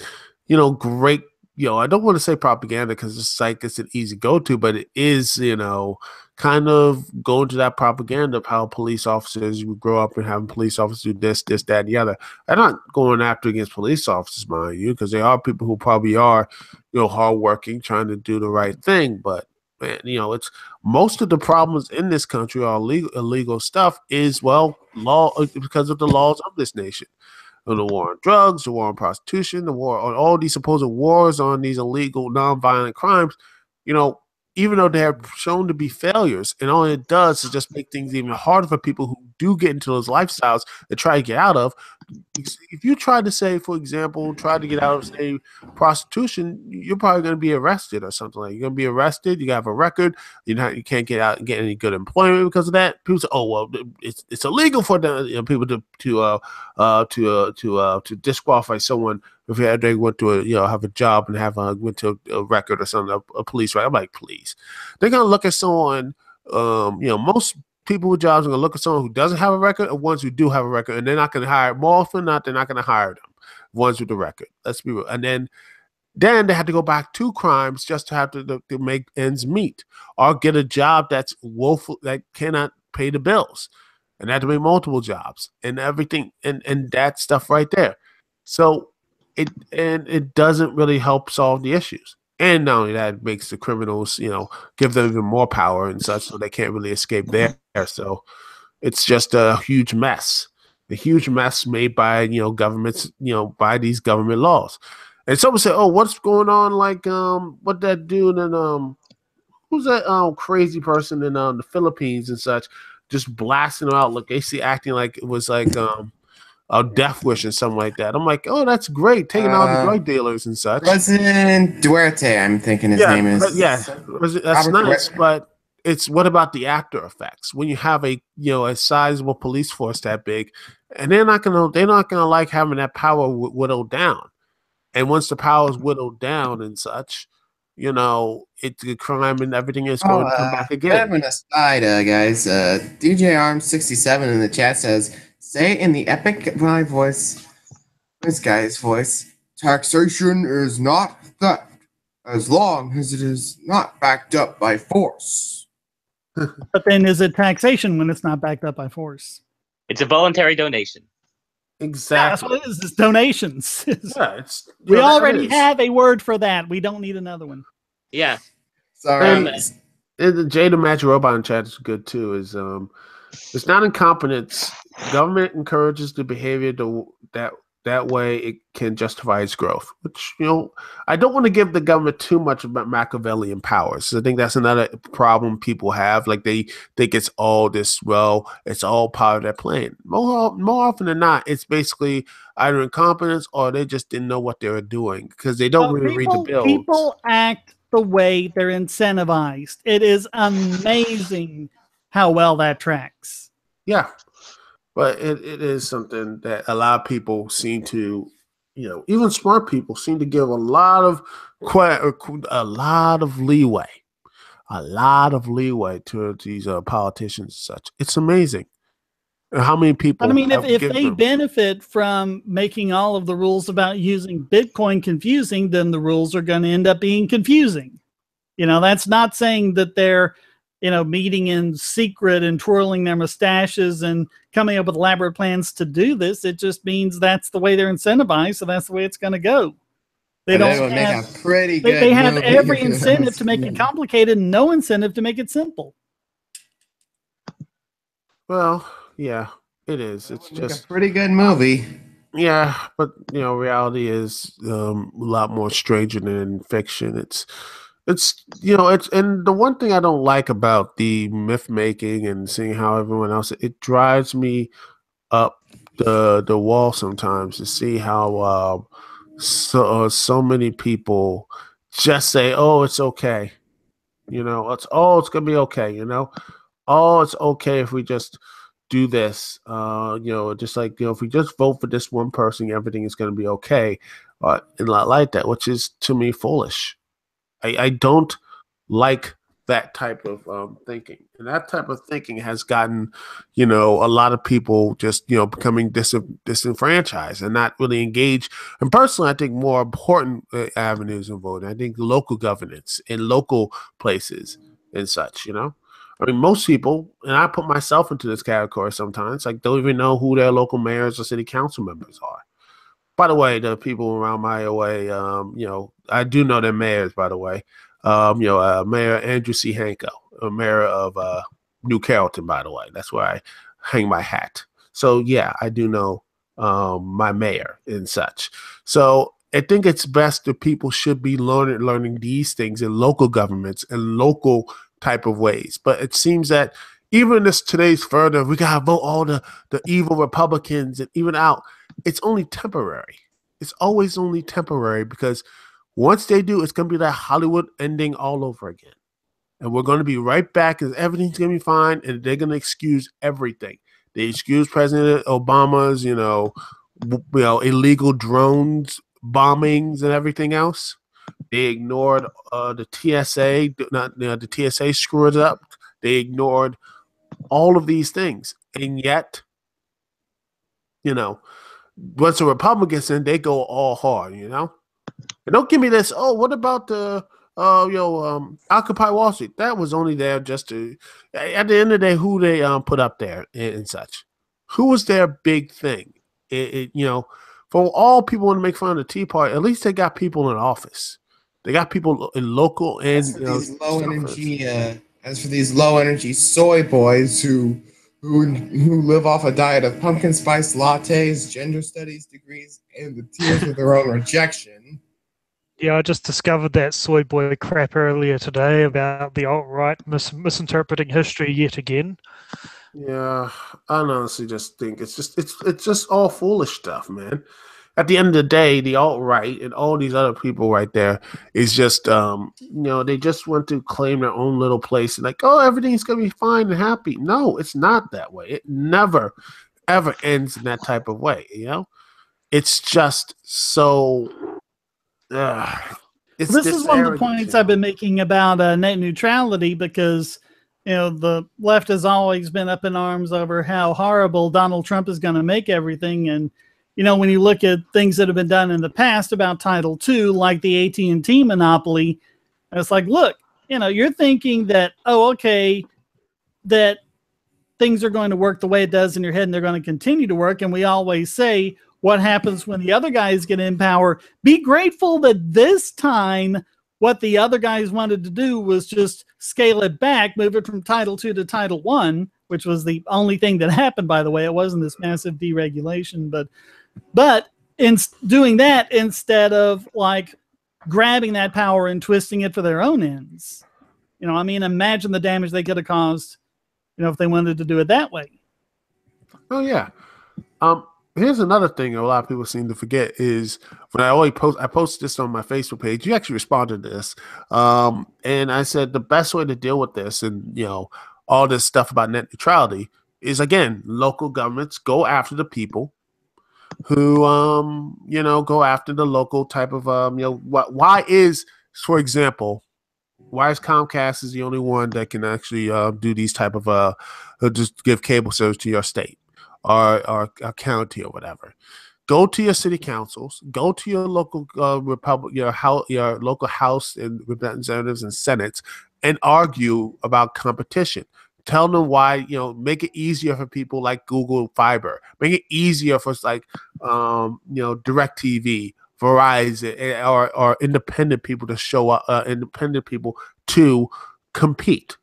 you know, great. You know, I don't want to say propaganda because it's like it's an easy go-to, but it is, you know, kind of going to that propaganda of how police officers, you grow up and having police officers do this, that, and the other. I'm not going after against police officers, mind you, because there are people who probably are, you know, hardworking, trying to do the right thing. But, man, you know, it's most of the problems in this country are illegal stuff is, well, law because of the laws of this nation. The war on drugs, the war on prostitution, the war on all these supposed wars on these illegal, nonviolent crimes, you know, even though they have shown to be failures, and all it does is just make things even harder for people who do get into those lifestyles and try to get out of. If you try to say, for example, try to get out of, say, prostitution, you're probably going to be arrested or something like that. You're going to be arrested. You have a record. You can't get out and get any good employment because of that. People say, "Oh, well, it's illegal for them, you know, people to disqualify someone if they went to have a job and went to a record or something, a police record." I'm like, please. They're going to look at someone. Most people with jobs are going to look at someone who doesn't have a record or ones who do have a record, and they're not going to hire, more often than not, they're not going to hire them, ones with the record. Let's be real. And then they have to go back to crimes just to have to make ends meet or get a job that's woeful, that cannot pay the bills, and they have to make multiple jobs and everything, and that stuff right there. So it doesn't really help solve the issues. And not only that, it makes the criminals, give them even more power and such, so they can't really escape there. So it's just a huge mess made by, governments, by these government laws. And someone said, "Oh, what's going on? Like, what that dude and who's that crazy person in the Philippines and such, just blasting them out? Look, they see acting like it was like a death wish and something like that." I'm like, "Oh, that's great, taking out the drug dealers and such." President Duarte, I'm thinking his name is. Yeah, that's nice, but it's what about the after effects when you have a sizable police force that big, and they're not gonna like having that power whittled down. And once the power is whittled down and such, it's the crime and everything is going to come back again. Having a aside, guys. DJ Arms 67 in the chat says, "Say in the epic my voice, this guy's voice, taxation is not theft as long as it is not backed up by force." But then is it taxation when it's not backed up by force? It's a voluntary donation. Exactly. Yeah, that's what it is. It's donations. Yeah, we already have a word for that. We don't need another one. Yeah. Sorry. And the Jada Match Robot in chat is good too. It's not incompetence. Government encourages the behavior that That way it can justify its growth, which, I don't want to give the government too much about Machiavellian powers. I think that's another problem people have. Like they think it's all this, it's all part of their plan. More often than not, it's basically either incompetence or they just didn't know what they were doing because they don't really read the bills. People act the way they're incentivized. It is amazing how well that tracks. Yeah. But it is something that a lot of people seem to, even smart people seem to give a lot of leeway to these politicians and such. It's amazing. And how many people? I mean, if they benefit from making all of the rules about using Bitcoin confusing, then the rules are going to end up being confusing. That's not saying that they're meeting in secret and twirling their mustaches and coming up with elaborate plans to do this. It just means that's the way they're incentivized, so that's the way it's going to go. They have every incentive to make it complicated and no incentive to make it simple. Well, yeah, it is. It's just a pretty good movie. Yeah, but reality is a lot more stranger than fiction. It's and the one thing I don't like about the myth making and seeing how everyone else, it drives me up the wall sometimes to see how so many people just say, "Oh, it's okay," it's gonna be okay, "Oh, it's okay if we just do this," just like if we just vote for this one person, everything is gonna be okay, and not like that, which is to me foolish. I don't like that type of thinking. And that type of thinking has gotten, a lot of people just, becoming disenfranchised and not really engaged. And personally, I think more important avenues of voting. I think local governance in local places and such, I mean, most people, and I put myself into this category sometimes, don't even know who their local mayors or city council members are. By the way, the people around my way, I do know their mayors, by the way. Mayor Andrew C. Hanko, mayor of New Carrollton, by the way. That's where I hang my hat. So, yeah, I do know my mayor and such. So I think it's best that people should be learning these things in local governments and local type of ways. But it seems that even today's further, we got to vote all the evil Republicans and even out. It's only temporary. It's always only temporary because once they do, it's going to be that Hollywood ending all over again. And we're going to be right back and everything's going to be fine. And they're going to excuse everything. They excuse President Obama's, illegal drones, bombings and everything else. They ignored the TSA. The TSA screwed up. They ignored all of these things. And yet, once the Republicans in, they go all hard, And don't give me this, what about the Occupy Wall Street? That was only there just to, at the end of the day, who they put up there and such. Who was their big thing? For all people want to make fun of the Tea Party, at least they got people in office. They got people in local and as for these low energy soy boys who live off a diet of pumpkin spice lattes, gender studies degrees, and the tears of their own rejection. Yeah, I just discovered that soy boy crap earlier today about the alt-right misinterpreting history yet again. Yeah, I honestly just think it's just all foolish stuff, man. At the end of the day, the alt-right and all these other people right there is just, they just want to claim their own little place and everything's going to be fine and happy. No, it's not that way. It never, ever ends in that type of way, It's just so... this is one of the points I've been making about net neutrality because, the left has always been up in arms over how horrible Donald Trump is going to make everything. And, when you look at things that have been done in the past about Title II, like the AT&T monopoly, it's like, look, you're thinking that, that things are going to work the way it does in your head and they're going to continue to work. And we always say, what happens when the other guys get in power? Be grateful that this time what the other guys wanted to do was just scale it back, move it from Title II to Title I, which was the only thing that happened, by the way. It wasn't this massive deregulation, but in doing that instead of like grabbing that power and twisting it for their own ends. You know, I mean, imagine the damage they could have caused, you know, if they wanted to do it that way. Oh yeah. Here's another thing a lot of people seem to forget is when I posted this on my Facebook page. You actually responded to this, and I said the best way to deal with this and all this stuff about net neutrality is, again, local governments go after the people who go after the local type of why is, for example, why is Comcast is the only one that can actually do these type of just give cable service to your state or county or whatever? Go to your city councils, go to your local your local House and Representatives and Senates, and argue about competition. Tell them why, make it easier for people like Google Fiber, make it easier for like DirecTV, Verizon, or independent people to show up, independent people to compete.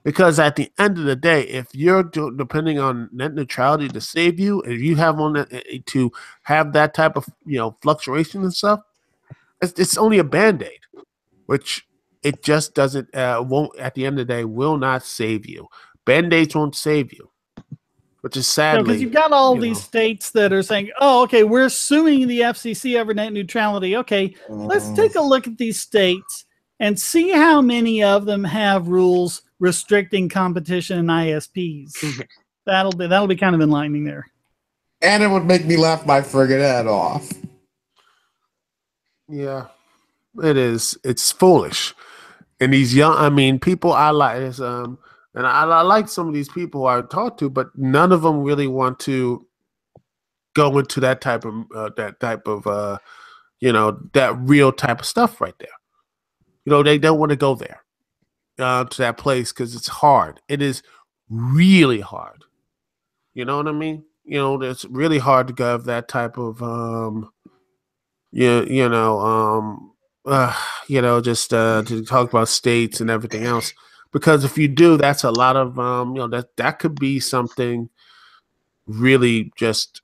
Because at the end of the day, if you're depending on net neutrality to save you, and you have to have that type of fluctuation and stuff, it's only a Band-Aid, which it just doesn't won't at the end of the day will not save you. Band-Aids won't save you, which is sadly because you've got all these states that are saying, "Oh, okay, we're suing the FCC over net neutrality." Okay, let's take a look at these states and see how many of them have rules restricting competition in ISPs. That'll be kind of enlightening there. And it would make me laugh my friggin' head off. Yeah, it is. It's foolish. And these people I like is and I like some of these people I talk to, but none of them really want to go into that type of that real type of stuff right there. They don't want to go there to that place because it's hard. It is really hard. You know what I mean? It's really hard to go that type of just to talk about states and everything else. Because if you do, that's a lot of that could be something really just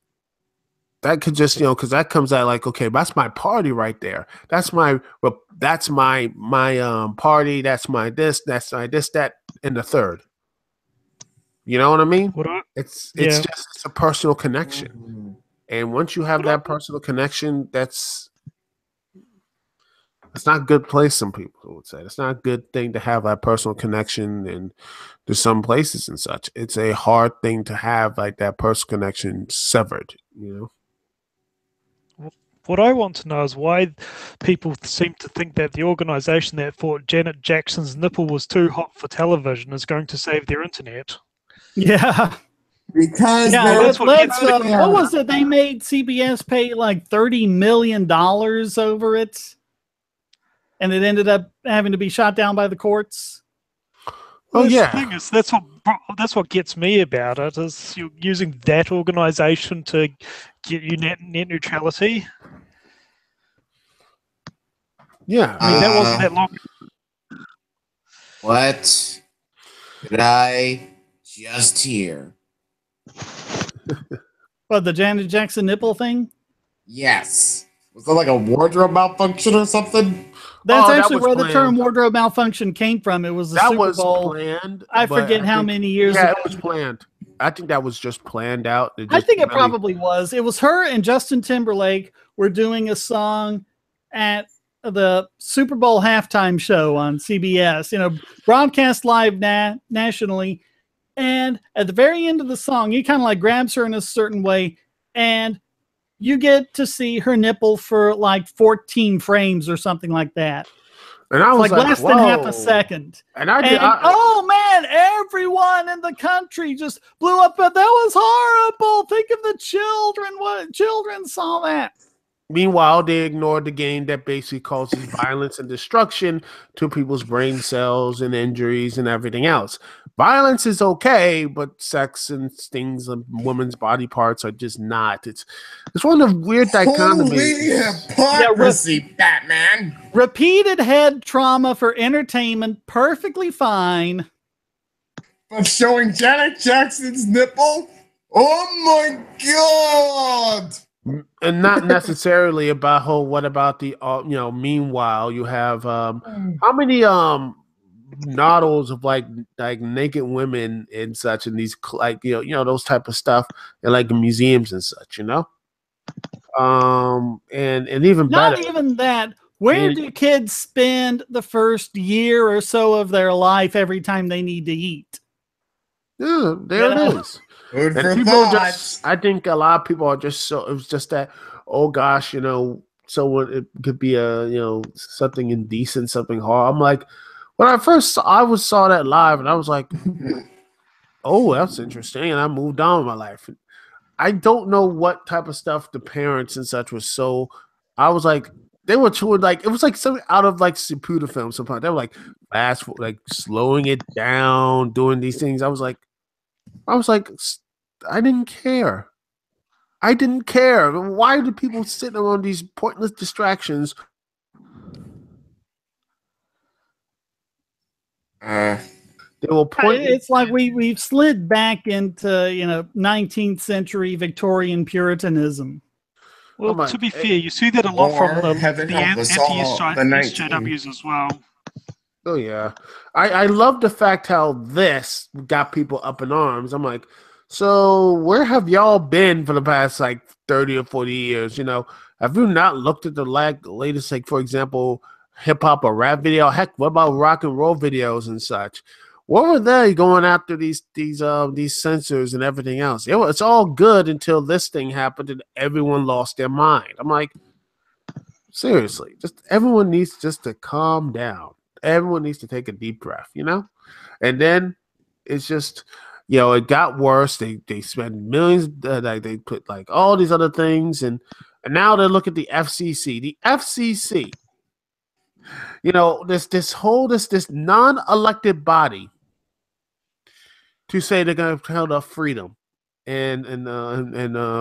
that could just because that comes out like, okay, that's my party right there. That's my party. That's my this. That's my this, that, and the third. You know what I mean? It's a personal connection, and once you have that personal connection, it's not a good place. Some people would say it's not a good thing to have that personal connection and to some places and such. It's a hard thing to have like that personal connection severed. What I want to know is why people seem to think that the organization that thought Janet Jackson's nipple was too hot for television is going to save their internet. Yeah. Because what was it? They made CBS pay like $30 million over it, and it ended up having to be shot down by the courts. Well, the thing is, that's what gets me about it is you're using that organization to get you net neutrality. Yeah, I mean that wasn't that long. What did I just hear? What, the Janet Jackson nipple thing? Yes. Was that like a wardrobe malfunction or something? That's actually where the term wardrobe malfunction came from. It was the Super Bowl. Planned. I forget how many years ago. Yeah, it was planned. I think that was just planned out. I think it probably was. It was her and Justin Timberlake were doing a song at the Super Bowl halftime show on CBS, broadcast live nationally. And at the very end of the song, he kind of like grabs her in a certain way, and you get to see her nipple for like 14 frames or something like that. And I was like less than half a second. And oh man, everyone in the country just blew up. But that was horrible. Think of the children. What children saw that? Meanwhile, they ignored the game that basically causes violence and destruction to people's brain cells and injuries and everything else. Violence is okay, but sex and things of women's body parts are just not. It's one of the weird dichotomies. Holy hypocrisy, Batman. Repeated head trauma for entertainment, perfectly fine. But showing Janet Jackson's nipple? Oh my God! And not necessarily about what about the meanwhile you have how many models of like naked women and such in these like those type of stuff in like museums and such, and even not better, even that. Where do kids spend the first year or so of their life every time they need to eat? Yeah, there it is. Food And for people thought. I think a lot of people are just so, it was just that, oh gosh, someone, it could be a, something indecent, something horrible. I'm like, when I first saw that live and I was like, oh, that's interesting. And I moved on with my life. I don't know what type of stuff the parents and such was so, I was like, they were too, like, it was like something out of like Caputa film sometimes. They were like like slowing it down, doing these things. I was like, I didn't care. I didn't care. Why do people sit around these pointless distractions? They will point. It's like we've slid back into 19th century Victorian Puritanism. Well, to be fair, you see that a lot from the anti-SJWs as well. Oh yeah, I love the fact how this got people up in arms. I'm like, so where have y'all been for the past like 30 or 40 years? Have you not looked at the latest, like for example, hip hop or rap video? Heck, what about rock and roll videos and such? What were they going after these censors and everything else? It's all good until this thing happened and everyone lost their mind. I'm like, seriously, just everyone needs just to calm down. Everyone needs to take a deep breath, and then it's just, it got worse. They spent millions, like they put like all these other things, and now they look at the FCC. The FCC, this non-elected body to say they're going to hold up freedom and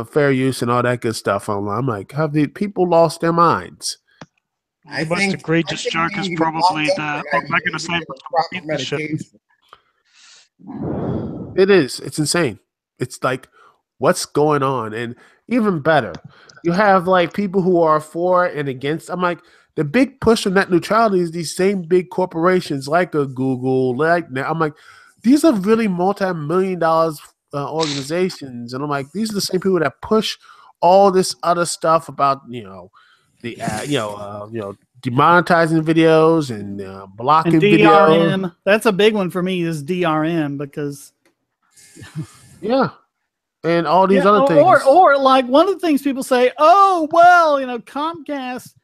fair use and all that good stuff online. I'm like, have the people lost their minds? The most egregious joke is probably the they're going to save medication. It is. It's insane. It's like, what's going on? And even better, you have like people who are for and against. I'm like, the big push of net neutrality is these same big corporations like a Google. I'm like, these are really multi-million-dollar organizations, and I'm like, these are the same people that push all this other stuff about demonetizing videos and blocking and DRM. videos. That's a big one for me, is DRM, because and all these other things. Or like one of the things people say, oh well, Comcast,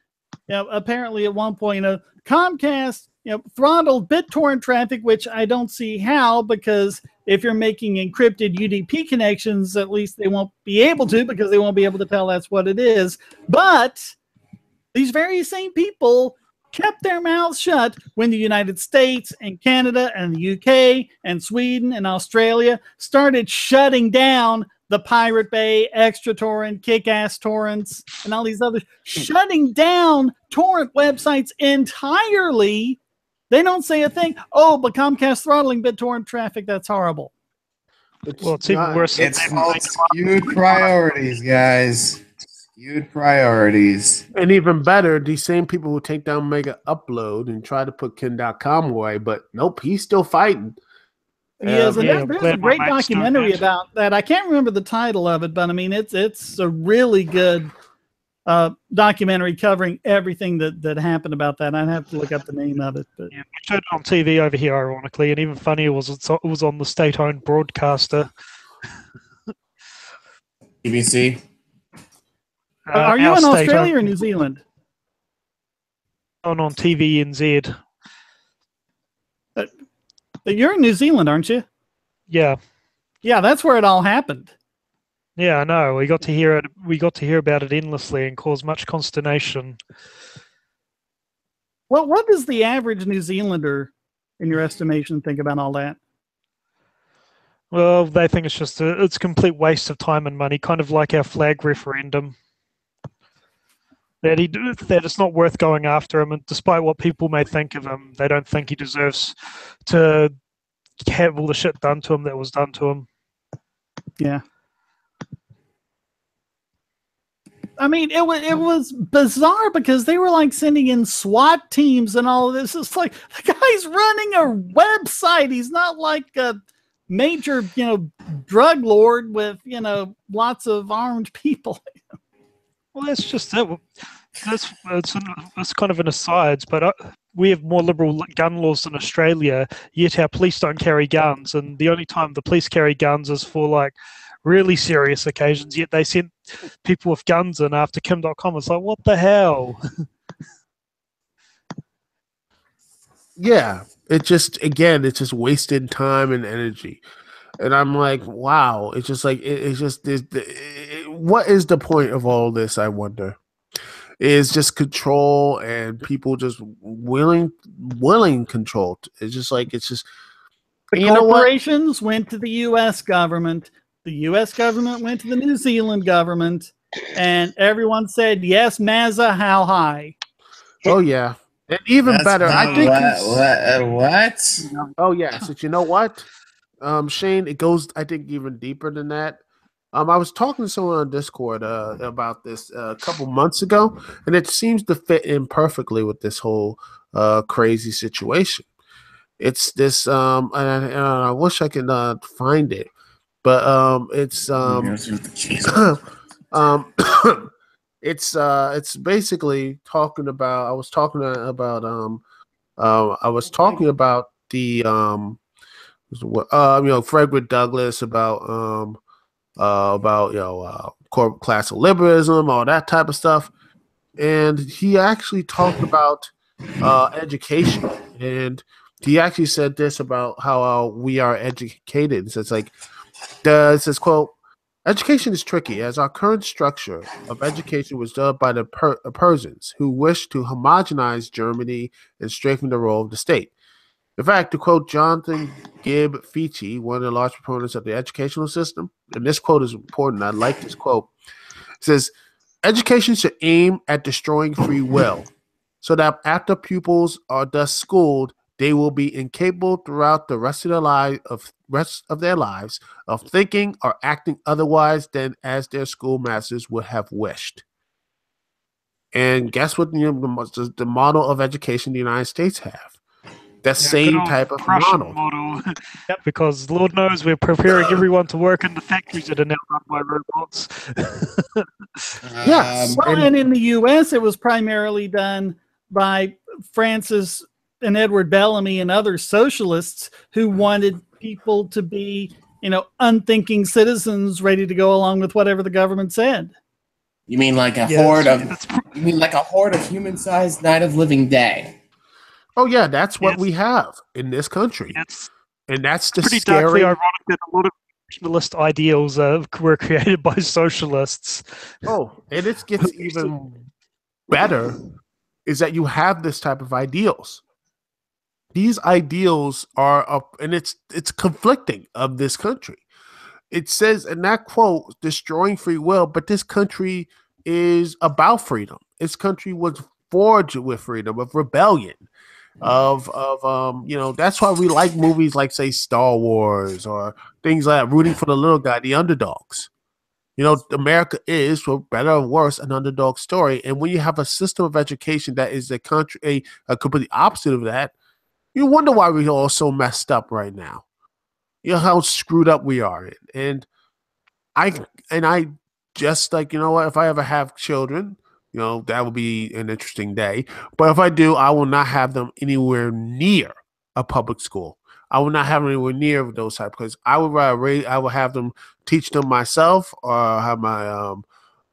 apparently at one point, Comcast, throttled BitTorrent traffic, which I don't see how, because if you're making encrypted UDP connections, at least they won't be able to, because they won't be able to tell that's what it is. But these very same people kept their mouths shut when the United States and Canada and the UK and Sweden and Australia started shutting down the Pirate Bay, Extra Torrent, Kick-Ass Torrents, and all these others, shutting down torrent websites entirely. They don't say a thing. Oh, but Comcast throttling BitTorrent traffic, that's horrible. It's even worse. It's called skewed priorities, guys. Skewed priorities. And even better, these same people who take down Mega Upload and try to put Ken.com away, but nope, he's still fighting. Yes, and there's a great documentary about that. I can't remember the title of it, but I mean, it's a really good documentary covering everything that happened about that. I'd have to look up the name of it. But we showed it on TV over here, ironically, and even funnier was it was on the state-owned broadcaster. BBC. Are you in Australia or New Zealand? On TVNZ. But you're in New Zealand, aren't you? Yeah. Yeah, that's where it all happened. Yeah, I know. We got to hear it. We got to hear about it endlessly and caused much consternation. Well, what does the average New Zealander, in your estimation, think about all that? Well, they think it's just it's a complete waste of time and money, kind of like our flag referendum. That it's not worth going after him, and despite what people may think of him, they don't think he deserves to have all the shit done to him that was done to him. Yeah. I mean, it was bizarre because they were like sending in SWAT teams and all of this. It's like the guy's running a website. He's not like a major, drug lord with, lots of armed people. Well, that's just it. That's kind of an aside, but we have more liberal gun laws than Australia, yet our police don't carry guns, and the only time the police carry guns is for like really serious occasions, yet they sent people with guns in after Kim.com. It's like, what the hell? Yeah, it's just wasted time and energy. And I'm like, wow, it's just like, what is the point of all this, I wonder? Is just control and people just willing control. It's just like, the corporations went to the U.S. government. The U.S. government went to the New Zealand government, and everyone said, yes, Mazza, how high? Oh, yeah. And even better, I think. What? Oh, yeah. So, you know what? Shane, it goes, I think, even deeper than that. I was talking to someone on Discord about this a couple months ago, and it seems to fit in perfectly with this whole crazy situation. It's this, and I wish I could find it, but it's it's basically talking about. I was talking about the Frederick Douglass about classical liberalism, all that type of stuff, and he actually talked about education, and he actually said this about how we are educated. So it's like, it says, quote, education is tricky as our current structure of education was done by the Persians who wished to homogenize Germany and strengthen the role of the state. In fact, to quote Jonathan Gibb Feechy, one of the large proponents of the educational system, and this quote is important, I like this quote, it says, education should aim at destroying free will so that after pupils are thus schooled, they will be incapable throughout the rest of their lives of thinking or acting otherwise than as their schoolmasters would have wished. And guess what the model of education the United States have? That same type of model. Yep. Because Lord knows we're preparing everyone to work in the factories that are now run by robots. Yes. And in the U.S., it was primarily done by Francis and Edward Bellamy and other socialists who wanted people to be, unthinking citizens ready to go along with whatever the government said. You mean like a horde of human-sized Night of Living Day? Oh yeah, that's what we have in this country, and that's the pretty scary. Darkly ironic that a lot of nationalist ideals were created by socialists. Oh, and it gets even better is that you have this type of ideals. These ideals are up, and it's conflicting of this country. It says in that quote, destroying free will, but this country is about freedom. This country was forged with freedom, of rebellion, of that's why we like movies like, say, Star Wars or things like that, rooting for the little guy, the underdogs. America is, for better or worse, an underdog story. And when you have a system of education that is a completely opposite of that, you wonder why we're all so messed up right now. How screwed up we are. And I just like, what, if I ever have children, that will be an interesting day. But if I do, I will not have them anywhere near a public school. I will not have them anywhere near those types, because I will have them teach them myself, or have my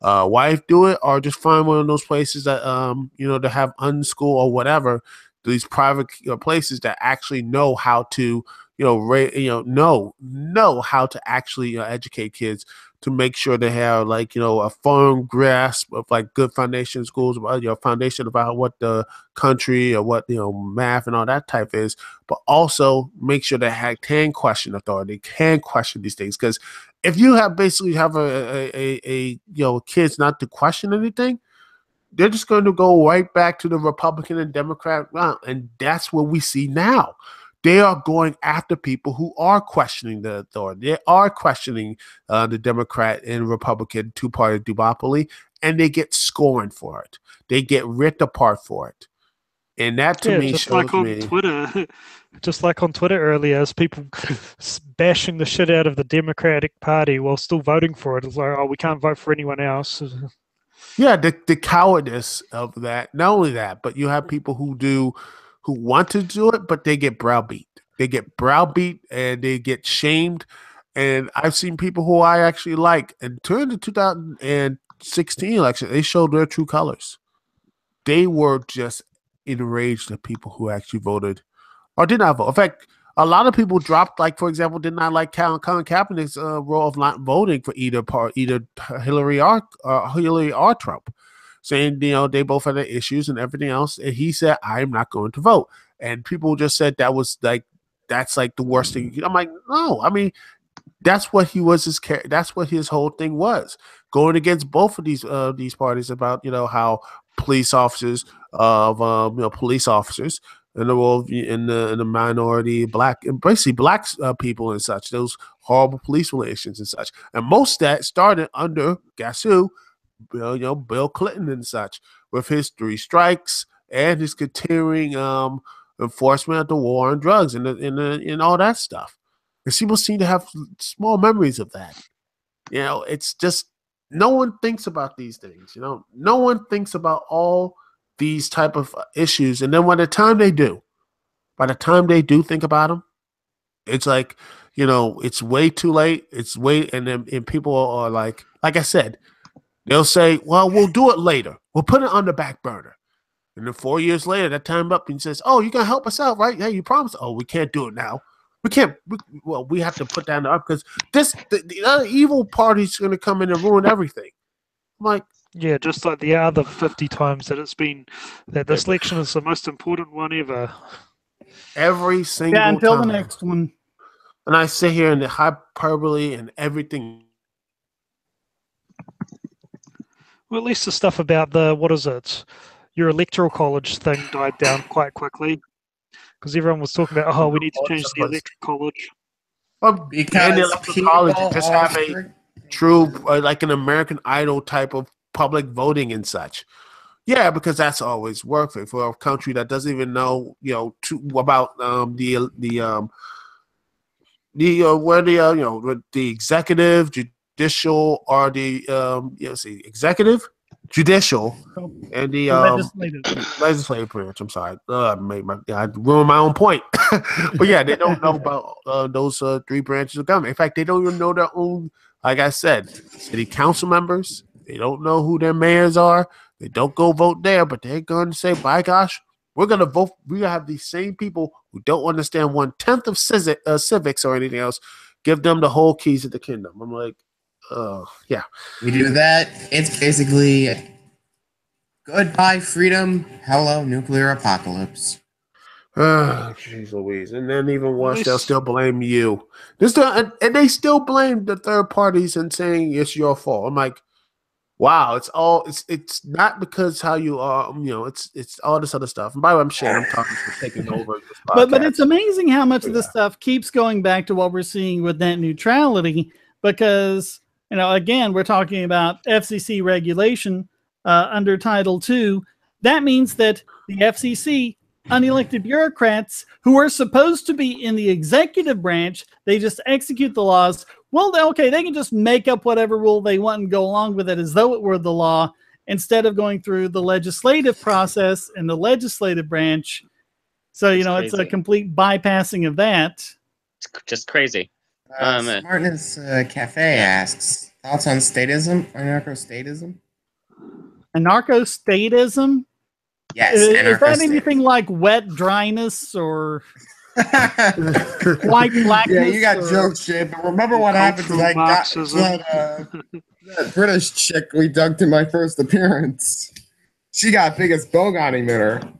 wife do it, or just find one of those places that to have unschool or whatever, these private places that actually know how to know how to actually educate kids, to make sure they have a firm grasp of good foundation schools, foundation about what the country or what math and all that type is, but also make sure they can question authority, can question these things. Because if you have a kids not to question anything, they're just going to go right back to the Republican and Democrat round, and that's what we see now. They are going after people who are questioning the authority. They are questioning the Democrat and Republican two-party duopoly, and they get scorned for it. They get ripped apart for it. And that to me just shows like on me Twitter, just like on Twitter earlier, as people bashing the shit out of the Democratic Party while still voting for it. It's like, oh, we can't vote for anyone else. yeah, the cowardice of that. Not only that, but you have people who want to do it, but they get browbeat. They get browbeat and they get shamed. And I've seen people who I actually like, and during the 2016 election, they showed their true colors. They were just enraged at people who actually voted or did not vote. In fact, a lot of people dropped, like, for example, did not like Colin Kaepernick's role of not voting for either Hillary or Trump, saying, they both had their issues and everything else. And he said, I'm not going to vote. And people just said that's like the worst thing. I'm like, no, I mean, that's what he was. That's what his whole thing was, going against both of these parties about how police officers police officers in the world in the minority black and basically black people and such, those horrible police relations and such, and most of that started under guess who, Bill Clinton and such, with his 3 strikes and his continuing enforcement of the war on drugs and all that stuff. Because people seem to have small memories of that. It's just no one thinks about these things. No one thinks about all these type of issues. And then by the time they do think about them, it's like, it's way too late. And people are like I said, they'll say, well, we'll do it later. We'll put it on the back burner. And then 4 years later, that time up and says, oh, you're going to help us out, right? Yeah, you promised. Oh, we can't do it now. We can't. We have to put down the up because the other evil party's going to come in and ruin everything. I'm like, yeah, just like the other 50 times that it's been that this election is the most important one ever. Every single time. Until the next one. And I sit here in the hyperbole and everything. Well, at least the stuff about your electoral college thing died down quite quickly. Because everyone was talking about, we need to change the electoral college. Because the electoral college just have a true, like an American Idol type of public voting and such. Yeah, because that's always worked for a country that doesn't even know, about the executive, judicial, or the executive, judicial, and the legislative branch. I'm sorry, I ruined my own point. But yeah, they don't know about those 3 branches of government. In fact, they don't even know their own. Like I said, city council members. They don't know who their mayors are. They don't go vote there, but they're going to say, by gosh, we're going to vote. We have these same people who don't understand 1/10 of civics or anything else. Give them the whole keys of the kingdom. I'm like, yeah. We do that. It's basically goodbye freedom, hello nuclear apocalypse. Jeez Louise. And then even worse, they'll still blame you. And they still blame the third parties and saying it's your fault. I'm like, wow, it's not because how you are, it's all this other stuff. And by the way, I'm Shane, I'm talking for taking over this podcast. But it's amazing how much of this stuff keeps going back to what we're seeing with net neutrality, because again, we're talking about FCC regulation under Title II. That means that the FCC, unelected bureaucrats who are supposed to be in the executive branch, they just execute the laws. Well, okay, they can just make up whatever rule they want and go along with it as though it were the law, instead of going through the legislative process in the legislative branch. So, it's a complete bypassing of that. It's just crazy. Smartness Cafe asks, thoughts on statism, anarcho-statism? Anarcho-statism? Yes. Is that anything like wet dryness or white blackness? Yeah, you got jokes, shit. But remember what happened to that British chick we dug to my first appearance? She got biggest bogon emitter.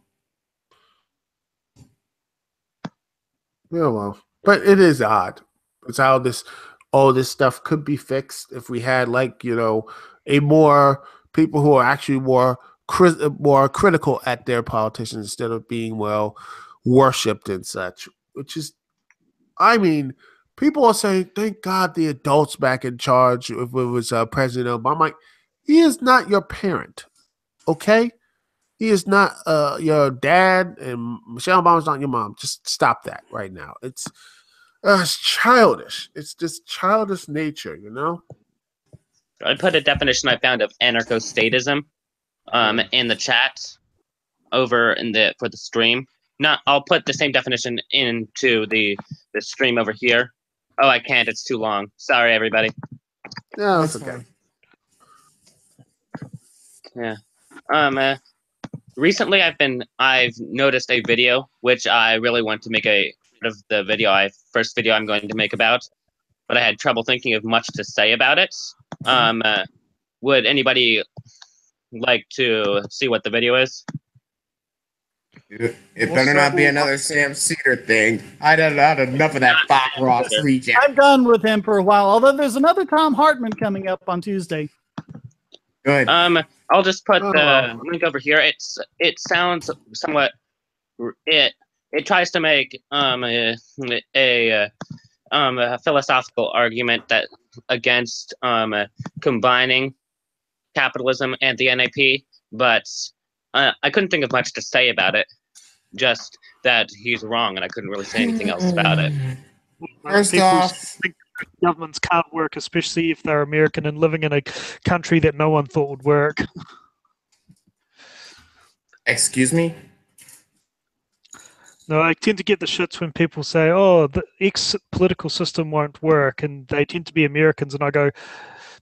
Yeah, well, but it is odd. It's how all this stuff could be fixed if we had a more people who are actually more critical at their politicians instead of being worshipped and such. Which is, I mean, people are saying, thank God the adults back in charge if it was President Obama. I'm like, He is not your parent, okay? He is not your dad, and Michelle Obama's not your mom. Just stop that right now. It's childish. It's just childish nature, you know? I put a definition I found of anarcho-statism in the chat over for the stream. I'll put the same definition into the stream over here. Oh, I can't. It's too long. Sorry, everybody. No, it's okay. Yeah. Recently, I've noticed a video which I really want to make first video I'm going to make about, but I had trouble thinking of much to say about it. Would anybody like to see what the video is? It better not be another Sam Cedar thing. I done had enough of that Bob Ross reject. I'm done with him for a while, although there's another Tom Hartman coming up on Tuesday. Good. I'll just put the link over here. It sounds somewhat. It tries to make a philosophical argument that against combining capitalism and the NAP, but I couldn't think of much to say about it. Just that he's wrong, and I couldn't really say anything else about it. First People off, think governments can't work, especially if they're American and living in a country that no one thought would work. excuse me? No, I tend to get the shits when people say, oh, the political system won't work, and they tend to be Americans, and I go,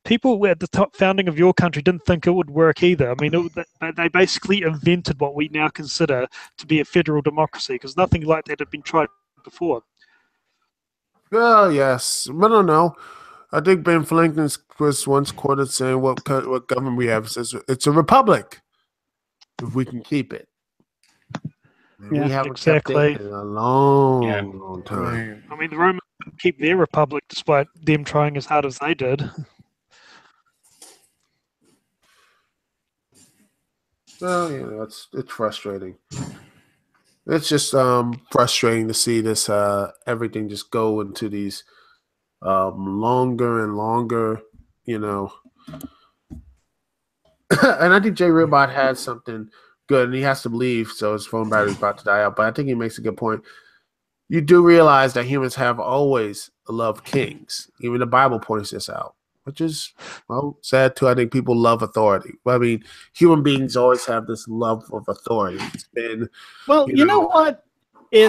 people at the top founding of your country didn't think it would work either. I mean, they basically invented what we now consider to be a federal democracy, because nothing like that had been tried before. Well, yes. I don't know. I think Ben Franklin was once quoted saying, what government we have? It says, it's a republic, if we can keep it. And we haven't exactly. kept it in a long time. I mean, the Romans couldn't keep their republic despite them trying as hard as they did. Well, it's frustrating. It's just frustrating to see this everything just go into these longer and longer, and I think Jay Ribot had something good, and he has to leave, so his phone battery's about to die out. But I think he makes a good point. You do realize that humans have always loved kings. Even the Bible points this out, which is, well, sad too. I think people love authority. I mean, human beings always have this love of authority. It's been, well, you know what? If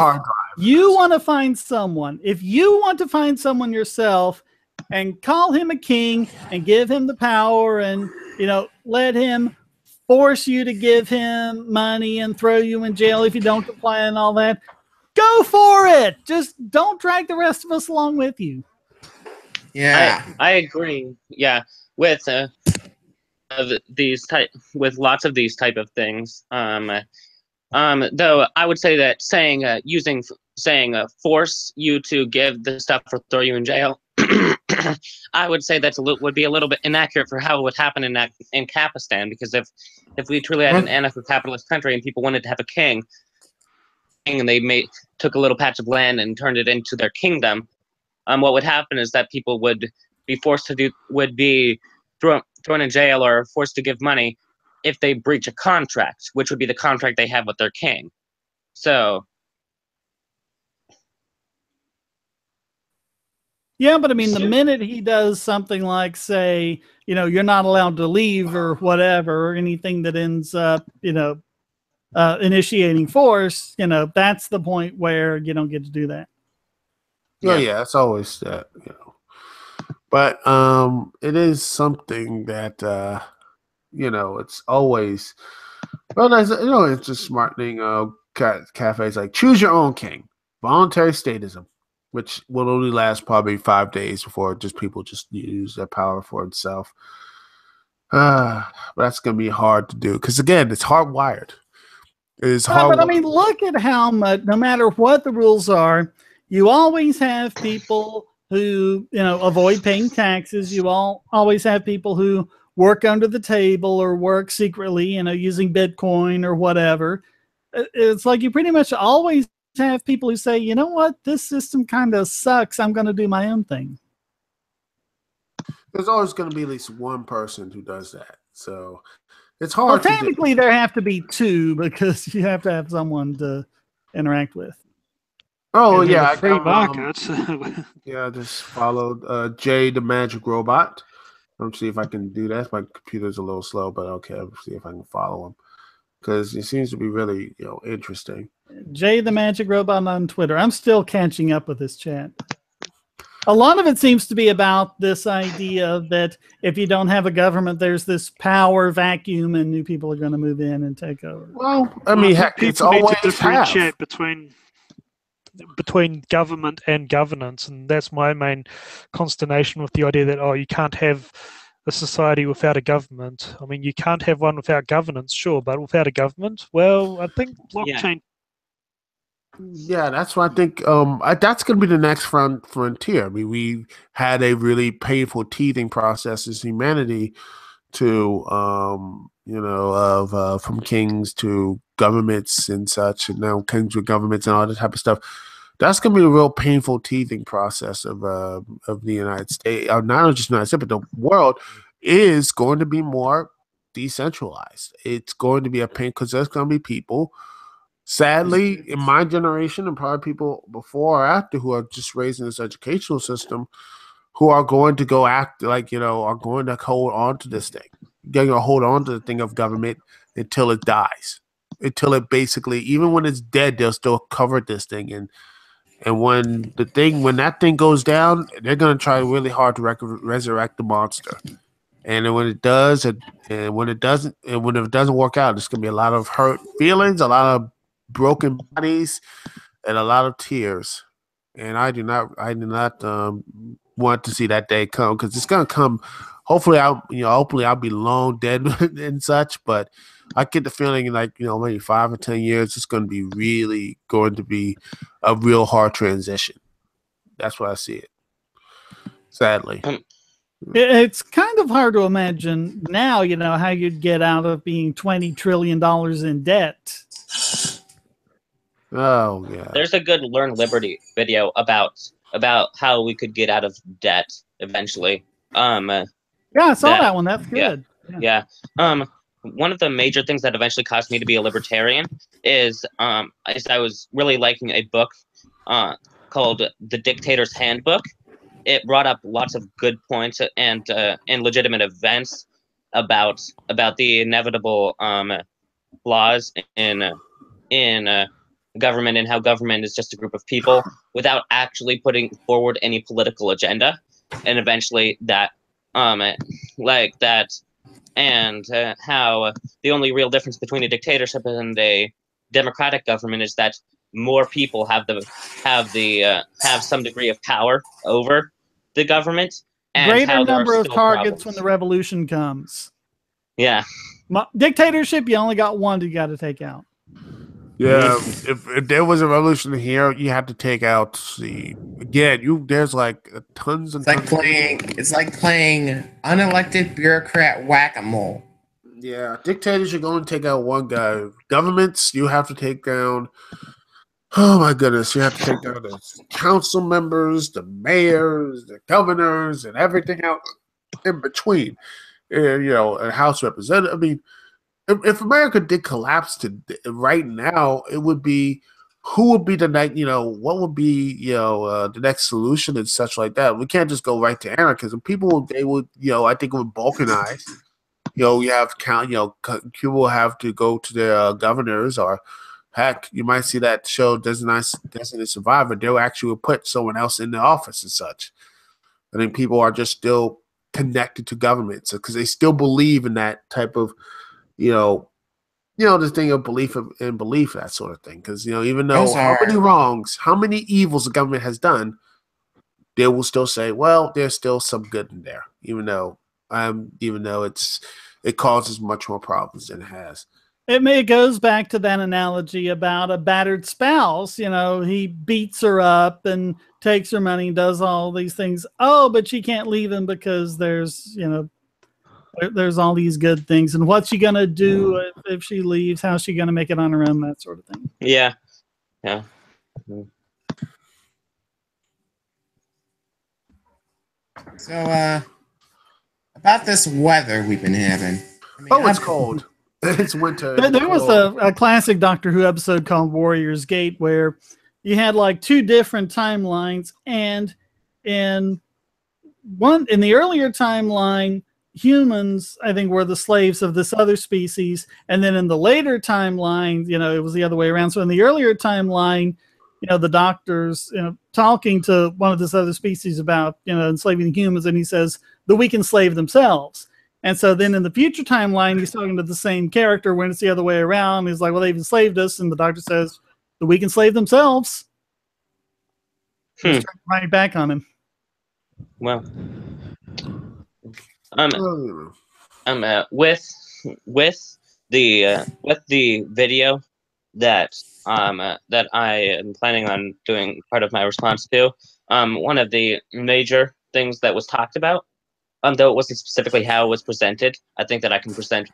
you want to find someone, yourself and call him a king and give him the power and, let him force you to give him money and throw you in jail if you don't comply and all that, go for it. Just don't drag the rest of us along with you. Yeah, I agree. Yeah, with with lots of these type of things. Though I would say that saying force you to give the stuff or throw you in jail, I would say would be a little bit inaccurate for how it would happen in Kapistan, because if we truly had an anarcho-capitalist country and people wanted to have a king, and they took a little patch of land and turned it into their kingdom, what would happen is that people would be thrown in jail or forced to give money if they breach a contract, which would be the contract they have with their king. So. Yeah, but I mean, the minute he does something like, say, you're not allowed to leave or whatever, or anything that ends up, initiating force, that's the point where you don't get to do that. Yeah, it's always that, But it is something that, it's always, well, it's a smart thing. Cafes like choose your own king, voluntary statism, which will only last probably 5 days before people just use their power for itself. But that's going to be hard to do because, again, it's hardwired. It is hard. But I mean, look at how much, no matter what the rules are, you always have people who, avoid paying taxes. You always have people who work under the table or work secretly, using Bitcoin or whatever. It's like you pretty much always have people who say, you know what, this system kind of sucks. I'm going to do my own thing. There's always going to be at least one person who does that. So it's Well, hard. technically, there have to be two because you have to have someone to interact with. Oh And in yeah, a free market. Yeah, I just followed Jay the Magic Robot. Let me see if I can do that. My computer's a little slow, but okay, I'll see if I can follow him because he seems to be really, interesting. Jay the Magic Robot on Twitter. I'm still catching up with this chat. A lot of it seems to be about this idea that if you don't have a government, there's this power vacuum and new people are going to move in and take over. Well, I mean, heck, it's people need always to differentiate have. between government and governance, and that's my main consternation with the idea that you can't have a society without a government. I mean, you can't have one without governance, sure, but without a government, well, I think blockchain. Yeah, that's what I think. That's going to be the next frontier. I mean, we had a really painful teething process as humanity to, from kings to governments and such, and now kings with governments and all that type of stuff. That's going to be a real painful teething process of the United States, not just the United States, but the world is going to be more decentralized. It's going to be a pain because there's going to be people. Sadly, in my generation, and probably people before or after who are just raised in this educational system, who are going to go act like, are going to hold on to this thing. Going to hold on to the thing of government until it dies. Until it basically, even when it's dead, they'll still cover this thing. And when that thing goes down, they're going to try really hard to resurrect the monster. And then when it does, and when it doesn't work out, there's going to be a lot of hurt feelings, a lot of broken bodies, and a lot of tears. And I do not want to see that day come because it's going to come. Hopefully I'll be long dead and such. But I get the feeling like maybe 5 or 10 years, it's going to be really going to be a real hard transition. That's what I see it. Sadly. It's kind of hard to imagine now, how you'd get out of being $20 trillion in debt. Oh yeah. There's a good Learn Liberty video about how we could get out of debt eventually. Yeah, I saw that one. That's good. Yeah. One of the major things that eventually caused me to be a libertarian is I was really liking a book called The Dictator's Handbook. It brought up lots of good points and legitimate events about the inevitable flaws in government and how government is just a group of people without actually putting forward any political agenda, and eventually that how the only real difference between a dictatorship and a democratic government is that more people have some degree of power over the government, and greater how there number are of still targets problems. when the revolution comes. Yeah. Dictatorship, you only got one you got to take out. Yeah, if there was a revolution here, you had to take out there's like tons and tons. It's like playing unelected bureaucrat whack-a-mole. Yeah, dictators, you're going to take out one guy. Governments, you have to take down. Oh my goodness, you have to take down the council members, the mayors, the governors, and everything else in between. A House representative. I mean, if America did collapse right now, it would be who would be the next, what would be, the next solution and such like that. We can't just go right to anarchism. People, they would, I think it would balkanize. You have Cuba will have to go to their governors, or heck, you might see that show Designated Survivor. They'll actually put someone else in the office and such. I think people are just still connected to governments because they still believe in that type of, the thing of belief and belief, that sort of thing. Because, even though how many wrongs, how many evils the government has done, they will still say, well, there's still some good in there, even though it causes much more problems than it has. It goes back to that analogy about a battered spouse. He beats her up and takes her money and does all these things. Oh, but she can't leave him because there's all these good things. And what's she going to do if she leaves? How's she going to make it on her own? That sort of thing. Yeah. Yeah. So, about this weather we've been having. I mean, Oh, it's cold. It's winter. There was a classic Doctor Who episode called Warrior's Gate where you had like two different timelines, and in the earlier timeline, humans, I think, were the slaves of this other species, and then in the later timeline, you know, it was the other way around. So in the earlier timeline, you know, the Doctor's, you know, talking to one of this other species about, you know, enslaving the humans, and he says the weak enslave themselves. And so then in the future timeline, he's talking to the same character when it's the other way around. He's like, well, they've enslaved us, and the Doctor says the weak enslave themselves. Just turn right back on him. Well, with the video that that I am planning on doing part of my response to, one of the major things that was talked about, though it wasn't specifically how it was presented, I think that I can present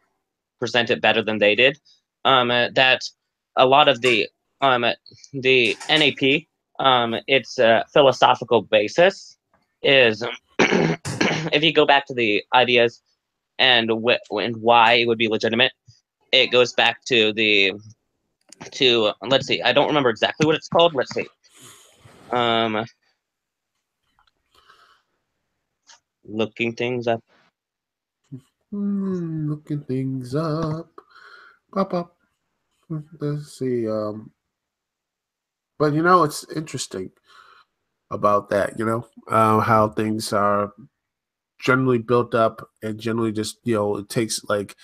it better than they did. That a lot of the NAP, its philosophical basis is, if you go back to the ideas and why it would be legitimate, it goes back to let's see, I don't remember exactly what it's called. Let's see. Looking things up. Looking things up. Pop up. Let's see. But you know, it's interesting about that. You know, how things are generally built up and generally just, you know, it takes like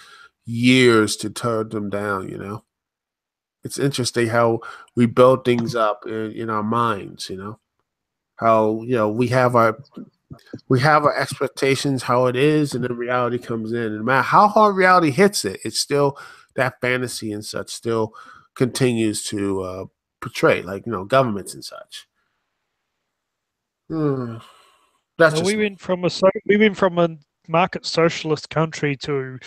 years to turn them down. You know, it's interesting how we build things up in our minds. You know, how, you know, we have our expectations, how it is, and then reality comes in. And no matter how hard reality hits it, it's still that fantasy and such still continues to portray, like, you know, governments and such. That's well, we went from a market socialist country to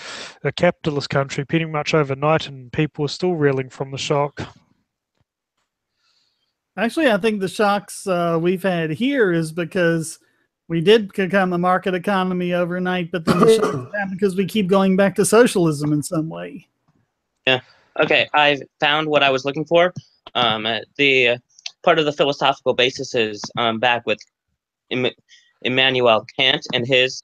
a capitalist country pretty much overnight, and people are still reeling from the shock. Actually, I think the shocks we've had here is because we did become a market economy overnight, but then the shocks happen because we keep going back to socialism in some way. Yeah. Okay, I found what I was looking for. The part of the philosophical basis is back with Immanuel Kant and his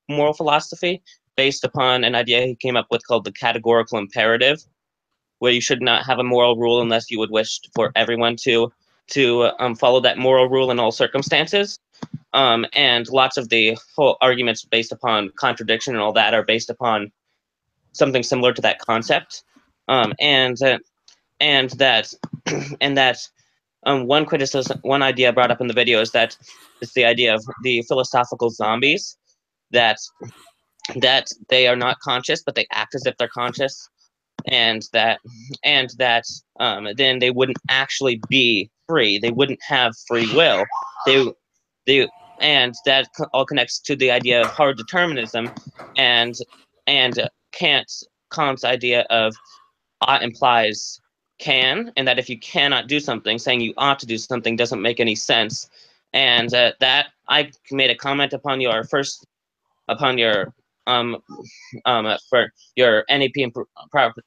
moral philosophy, based upon an idea he came up with called the categorical imperative, where you should not have a moral rule unless you would wish for everyone to follow that moral rule in all circumstances. And lots of the whole arguments based upon contradiction and all that are based upon something similar to that concept. And that one criticism, one idea brought up in the video is that it's the idea of the philosophical zombies, that they are not conscious, but they act as if they're conscious, and that then they wouldn't actually be free. They wouldn't have free will. And that all connects to the idea of hard determinism, and Kant's idea of ought implies can, and that if you cannot do something, saying you ought to do something doesn't make any sense. And that I made a comment upon your for your NAP and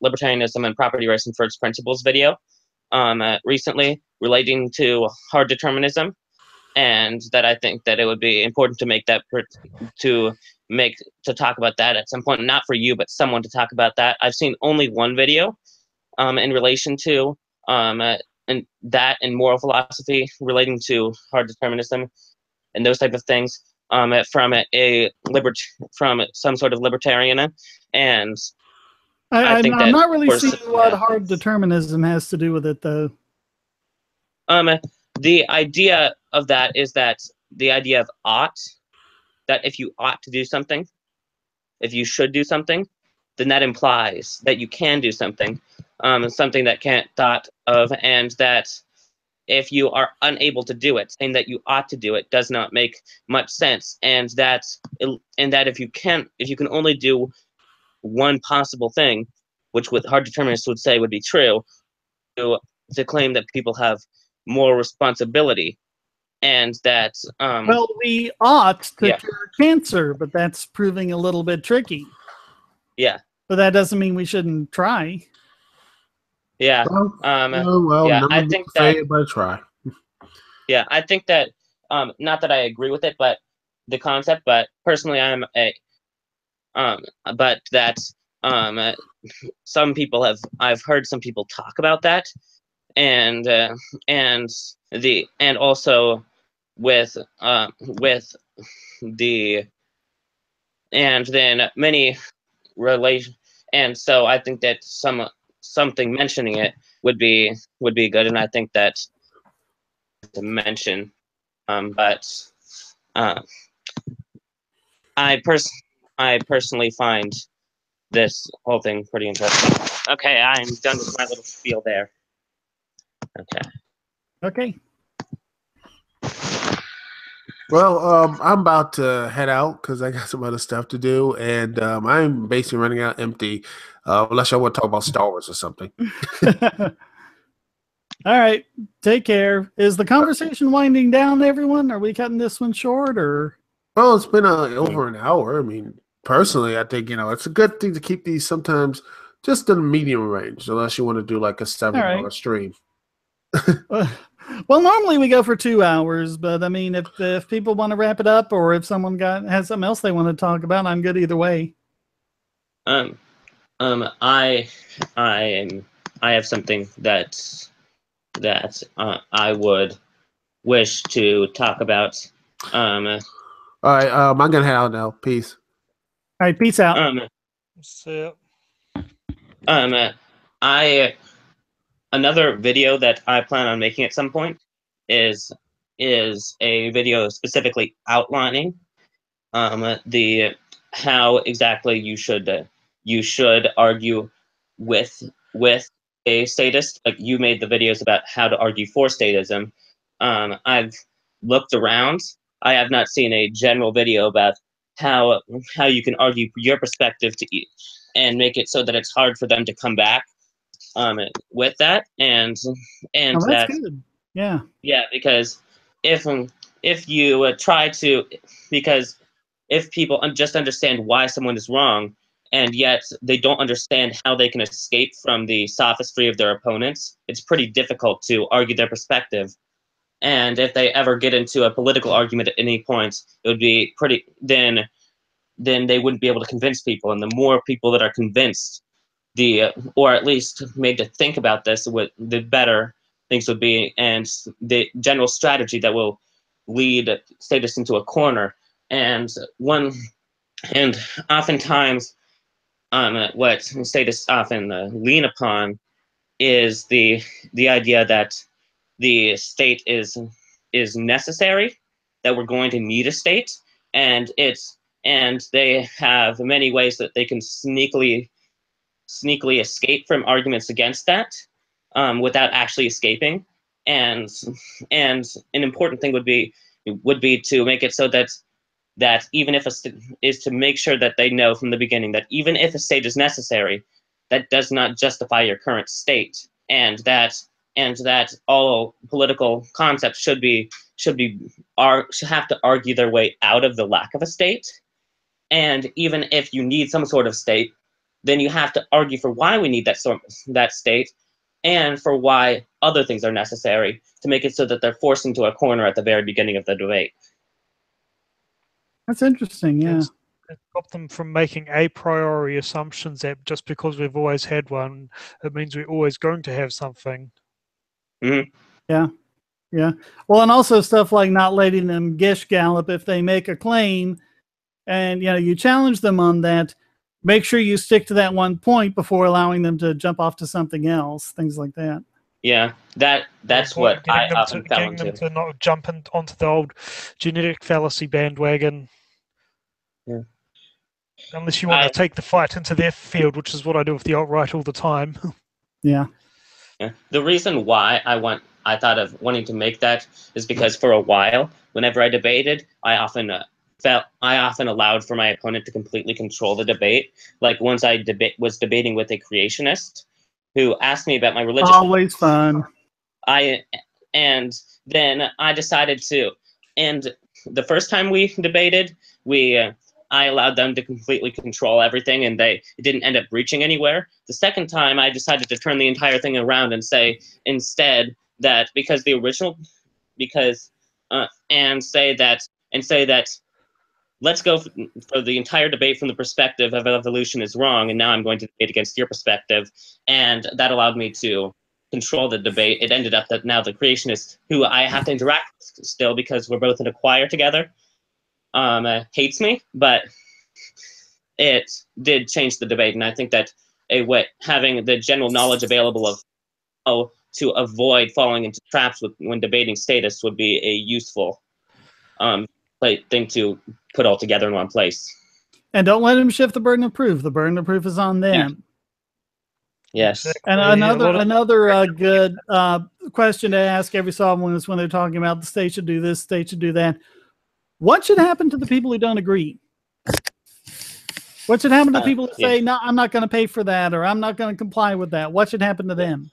libertarianism and property rights and first principles video recently relating to hard determinism, and that I think that it would be important to make that to talk about that at some point, not for you, but someone to talk about that. I've seen only one video in relation to and that and moral philosophy relating to hard determinism and those type of things from some sort of libertarian, and I think I'm not really seeing what hard determinism has to do with it, though. The idea of that is that the idea of ought, that if you ought to do something, if you should do something, then that implies that you can do something, something that Kant thought of, and that if you are unable to do it, saying that you ought to do it does not make much sense, and that if you can only do one possible thing, which with hard determinists would say would be true, to claim that people have moral responsibility, and that well, we ought to cure cancer, but that's proving a little bit tricky. Yeah. But that doesn't mean we shouldn't try. Yeah. Well, yeah. I think that. But try. Yeah, I think that. Not that I agree with it, but the concept. But personally, I'm a. But that. Some people have. I've heard some people talk about that, and also with the and then many relation, and so I think that something mentioning it would be good, and I think that to mention, but I personally find this whole thing pretty interesting. Okay, I'm done with my little spiel there. Okay. Well, I'm about to head out because I got some other stuff to do, and I'm basically running out empty. Unless I want to talk about Star Wars or something. All right. Take care. Is the conversation winding down, everyone? Are we cutting this one short, or? Well, it's been over an hour. I mean, personally, I think it's a good thing to keep these sometimes just in the medium range, unless you want to do like a 7-hour stream. Well, normally we go for 2 hours, but I mean, if people want to wrap it up, or if someone has something else they want to talk about, I'm good either way. I have something that I would wish to talk about. All right, I'm gonna head out now. Peace. All right, peace out. So, another video that I plan on making at some point is a video specifically outlining how exactly you should argue with a statist. Like, you made the videos about how to argue for statism. I've looked around. I have not seen a general video about how you can argue your perspective and make it so that it's hard for them to come back with that, and that's good. Yeah, because if you try to, because if people just understand why someone is wrong, and yet they don't understand how they can escape from the sophistry of their opponents, it's pretty difficult to argue their perspective. And if they ever get into a political argument at any point, it would be then they wouldn't be able to convince people. And the more people that are convinced, or at least made to think about this, the better things would be, and the general strategy that will lead statists into a corner. And oftentimes, what statists often lean upon is the idea that the state is necessary, that we're going to need a state, and they have many ways that they can sneakily escape from arguments against that, without actually escaping. And an important thing would be to make it so that even if is to make sure that they know from the beginning that even if a state is necessary, that does not justify your current state, and that all political concepts should have to argue their way out of the lack of a state. And even if you need some sort of state, then you have to argue for why we need that state, and for why other things are necessary, to make it so that they're forced into a corner at the very beginning of the debate. That's interesting. Yeah, it stopped them from making a priori assumptions that just because we've always had one, it means we're always going to have something. Mm-hmm. Yeah. Well, and also stuff like not letting them gish gallop if they make a claim, and you challenge them on that. Make sure you stick to that one point before allowing them to jump off to something else. Things like that. Yeah, that's what I often fell into. Getting them to not jump onto the old genetic fallacy bandwagon. Yeah. Unless you want to take the fight into their field, which is what I do with the alt-right all the time. Yeah. The reason why I thought of wanting to make that is because for a while, whenever I debated, I often allowed for my opponent to completely control the debate. Like, once I was debating with a creationist who asked me about my religious. Always fun. And then I decided to. And the first time we debated, I allowed them to completely control everything, and it didn't end up reaching anywhere. The second time, I decided to turn the entire thing around and say instead that and say that let's go for the entire debate from the perspective of evolution is wrong, and now I'm going to debate against your perspective, and that allowed me to control the debate. It ended up that now the creationist, who I have to interact with still because we're both in a choir together, hates me, but it did change the debate, and I think that having the general knowledge available of how to avoid falling into traps when debating status would be a useful thing to put all together in one place. And don't let them shift the burden of proof. The burden of proof is on them. Yes. And another good question to ask every so often is when they're talking about the state should do this, state should do that. What should happen to the people who don't agree? What should happen to the people who say, no, I'm not going to pay for that, or I'm not going to comply with that? What should happen to them?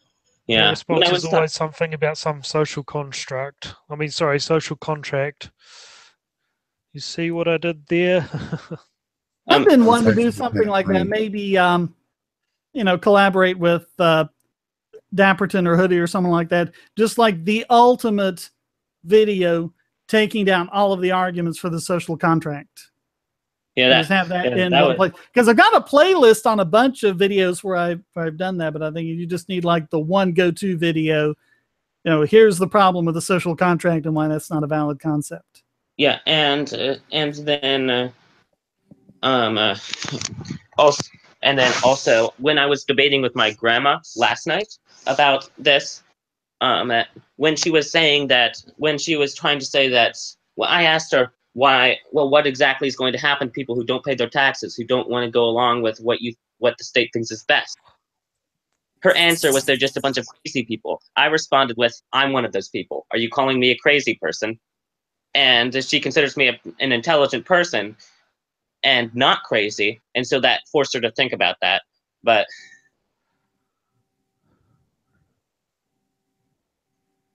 Yeah, the response is always something about some social construct. Social contract. You see what I did there? I've been wanting to do something like that. Maybe, collaborate with Dapperton or Hoodie or someone like that. Just like the ultimate video taking down all of the arguments for the social contract. Yeah, just have that in one place. Because I've got a playlist on a bunch of videos where I've done that, but I think you just need like the one go-to video. Here's the problem with the social contract and why that's not a valid concept. Yeah, and then also when I was debating with my grandma last night about this, when she was trying to say that, well, I asked her what exactly is going to happen to people who don't pay their taxes, who don't want to go along with what the state thinks is best. Her answer was they're just a bunch of crazy people. I responded with, I'm one of those people. Are you calling me a crazy person? And she considers me an intelligent person and not crazy, and so that forced her to think about that. But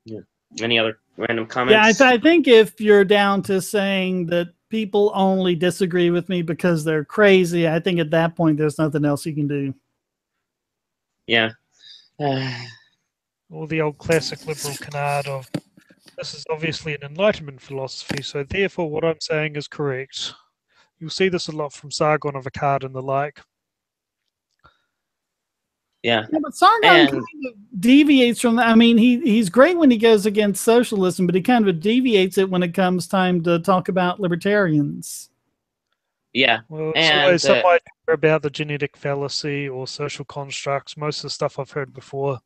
yeah. Any other random comments? Yeah, I think if you're down to saying that people only disagree with me because they're crazy, I think at that point there's nothing else you can do. Yeah. Or the old classic liberal canard of, this is obviously an Enlightenment philosophy, so therefore what I'm saying is correct. You'll see this a lot from Sargon of Akkad and the like. Yeah, but Sargon kind of deviates from that. I mean, he's great when he goes against socialism, but he kind of deviates it when it comes time to talk about libertarians. Yeah. Well, it's always some idea about the genetic fallacy or social constructs. Most of the stuff I've heard before.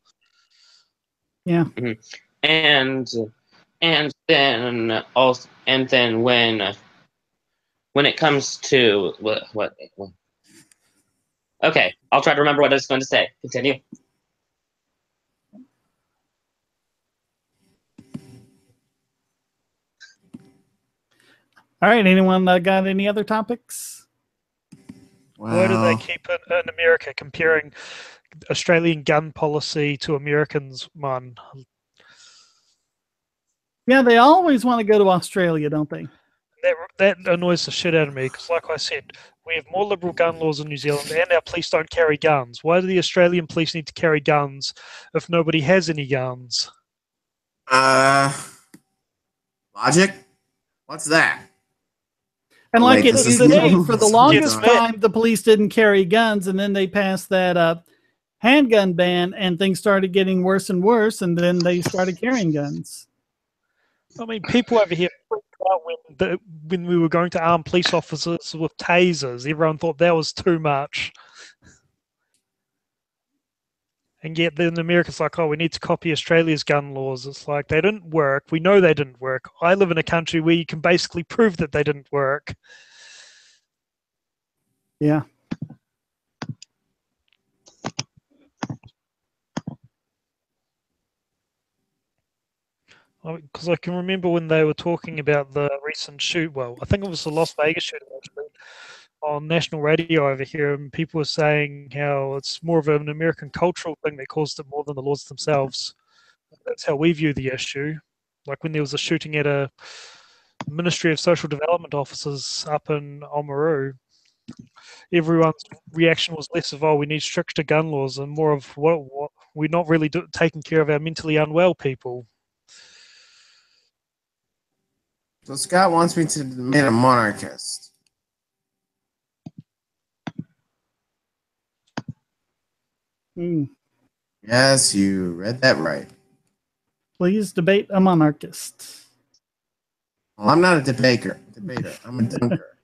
Yeah. Mm-hmm. And then when it comes to what okay, I'll try to remember what I was going to say. Continue. All right. Anyone got any other topics? Why do they keep it in America comparing Australian gun policy to Americans, man? Yeah, they always want to go to Australia, don't they? That annoys the shit out of me because, like I said, we have more liberal gun laws in New Zealand and our police don't carry guns. Why do the Australian police need to carry guns if nobody has any guns? Logic? What's that? And like it's today, for the longest time, the police didn't carry guns, and then they passed that handgun ban, and things started getting worse and worse, and then they started carrying guns. I mean, people over here freaked out when we were going to arm police officers with tasers. Everyone thought that was too much. And yet then America's like, oh, we need to copy Australia's gun laws. It's like, they didn't work. We know they didn't work. I live in a country where you can basically prove that they didn't work. Yeah. Because I can remember when they were talking about the recent shoot. Well, I think it was the Las Vegas shooting actually on national radio over here, and people were saying how it's more of an American cultural thing that caused it more than the laws themselves. That's how we view the issue. Like when there was a shooting at a Ministry of Social Development officers up in Oamaru, everyone's reaction was less of, oh, we need stricter gun laws, and more of, what we're not really taking care of our mentally unwell people. So Scott wants me to be a monarchist. Yes, you read that right. Please debate a monarchist. Well, I'm not a debater. I'm a dunker.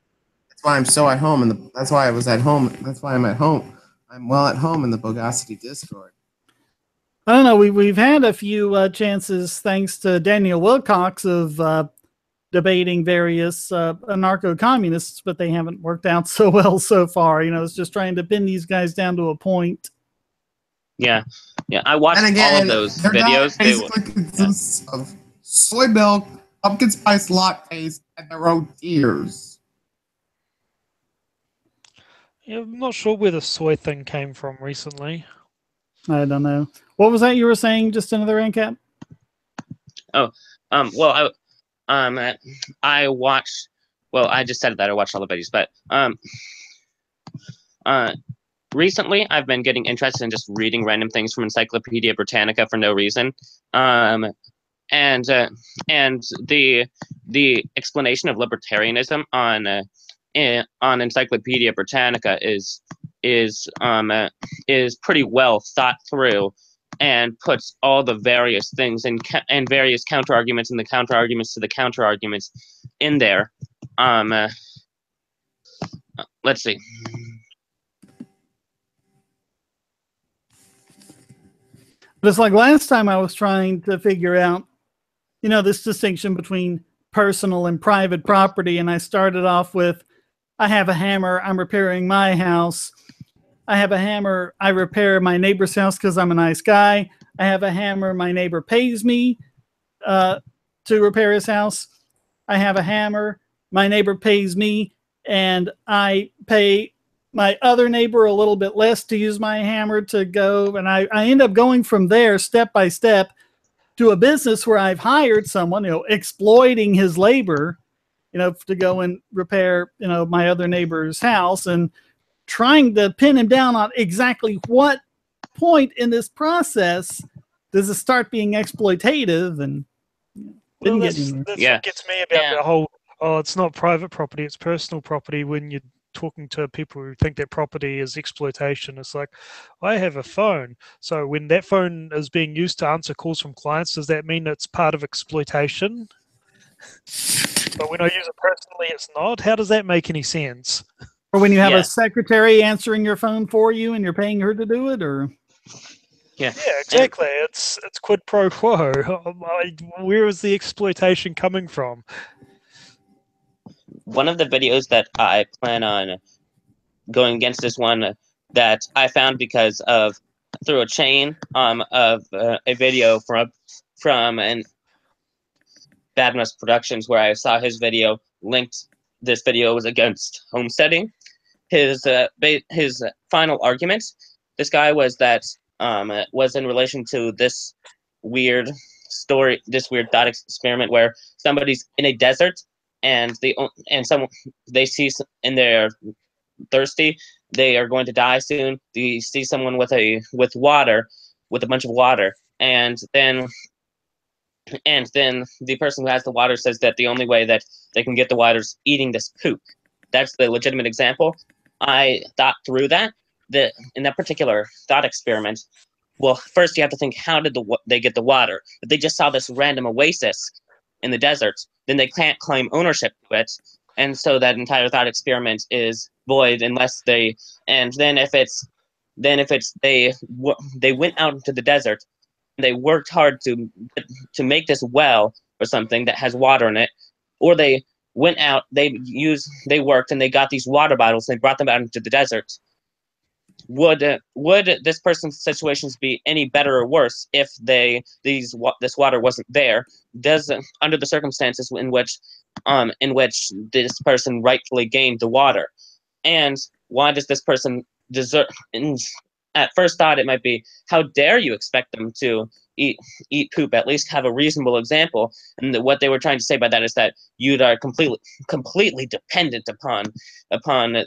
That's why I'm so at home that's why I was at home. That's why I'm at home. I'm well at home in the Bogosity Discord. I don't know. We've had a few chances, thanks to Daniel Wilcox, of debating various anarcho-communists, but they haven't worked out so well so far. You know, it's just trying to pin these guys down to a point. Yeah. I watched all of those videos. Basically consists of soy milk, pumpkin spice lattes, and their own tears. Yeah, I'm not sure where the soy thing came from recently. I don't know. What was that you were saying? Just another recap? Oh, well, I watched. Well, I just said that I watched all the videos, but recently I've been getting interested in just reading random things from Encyclopedia Britannica for no reason. And the explanation of libertarianism on Encyclopedia Britannica is pretty well thought through, and puts all the various things and various counter arguments and the counter arguments to the counter arguments in there. Let's see. But it's like last time I was trying to figure out, you know, this distinction between personal and private property. And I started off with, I have a hammer, I'm repairing my house. I have a hammer, I repair my neighbor's house because I'm a nice guy. I have a hammer, my neighbor pays me to repair his house. I have a hammer, my neighbor pays me, and I pay my other neighbor a little bit less to use my hammer to go. And I end up going from there step by step to a business where I've hired someone, you know, exploiting his labor, you know, to go and repair, you know, my other neighbor's house, and trying to pin him down on exactly what point in this process does it start being exploitative. And well, that's what gets me about the whole, oh, it's not private property, it's personal property. When you're talking to people who think that property is exploitation, it's like, I have a phone, so when that phone is being used to answer calls from clients, does that mean it's part of exploitation? But when I use it personally, it's not. How does that make any sense? Or when you have a secretary answering your phone for you and you're paying her to do it, or yeah, exactly. It's quid pro quo. Where is the exploitation coming from? One of the videos that I plan on going against is one that I found because of through a chain of a video from an Badmus Productions, where I saw his video linked. This video was against homesteading. His final argument, this guy was that was in relation to this weird story, this weird thought experiment where somebody's in a desert and they see and they're thirsty, they are going to die soon. They see someone with a bunch of water, and then the person who has the water says that the only way that they can get the water is eating this poop. That's the legitimate example. I thought through that in that particular thought experiment, well, first you have to think, how did they get the water? If they just saw this random oasis in the desert, then they can't claim ownership to it, and so that entire thought experiment is void unless they. And then if they went out into the desert, and they worked hard to make this well or something that has water in it, or they went out, they worked and they got these water bottles and they brought them out into the desert. Would this person's situations be any better or worse if this water wasn't there? Under the circumstances in which this person rightfully gained the water, and why does this person deserve? at first thought, it might be, how dare you expect them to eat poop? At least have a reasonable example. And what they were trying to say by that is that you are completely dependent upon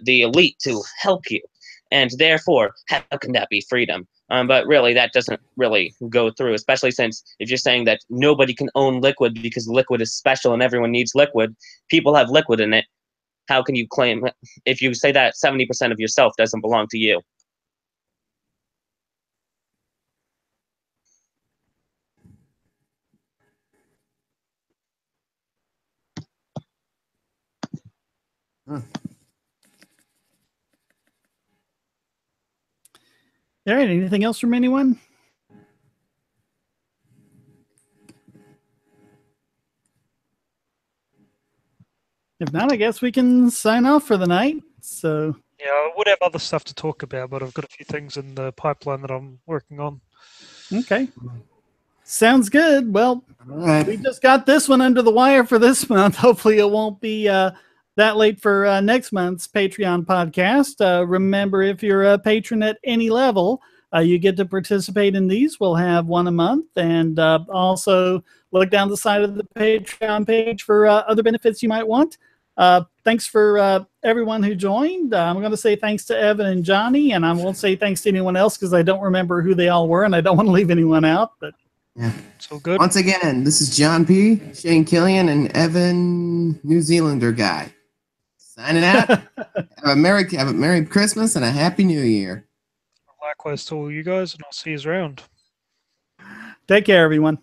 the elite to help you, and therefore, how can that be freedom? But really, that doesn't really go through, especially since if you're saying that nobody can own liquid because liquid is special and everyone needs liquid, people have liquid in it. How can you claim, if you say that 70% of yourself doesn't belong to you? All right. Anything else from anyone? If not, I guess we can sign off for the night. So yeah, I would have other stuff to talk about, but I've got a few things in the pipeline that I'm working on. Okay. Sounds good. Well, right. we just got this one under the wire for this month. Hopefully it won't be that late for next month's Patreon podcast. Remember, if you're a patron at any level, you get to participate in these. We'll have one a month, and also look down the side of the Patreon page for other benefits you might want. Thanks for everyone who joined. I'm going to say thanks to Evan and Johnny, and I won't say thanks to anyone else because I don't remember who they all were, and I don't want to leave anyone out. But Yeah. So good. Once again, this is John P., Shane Killian, and Evan, New Zealander guy. Signing out. have a Merry Christmas and a Happy New Year. Likewise to all you guys, and I'll see you around. Take care, everyone.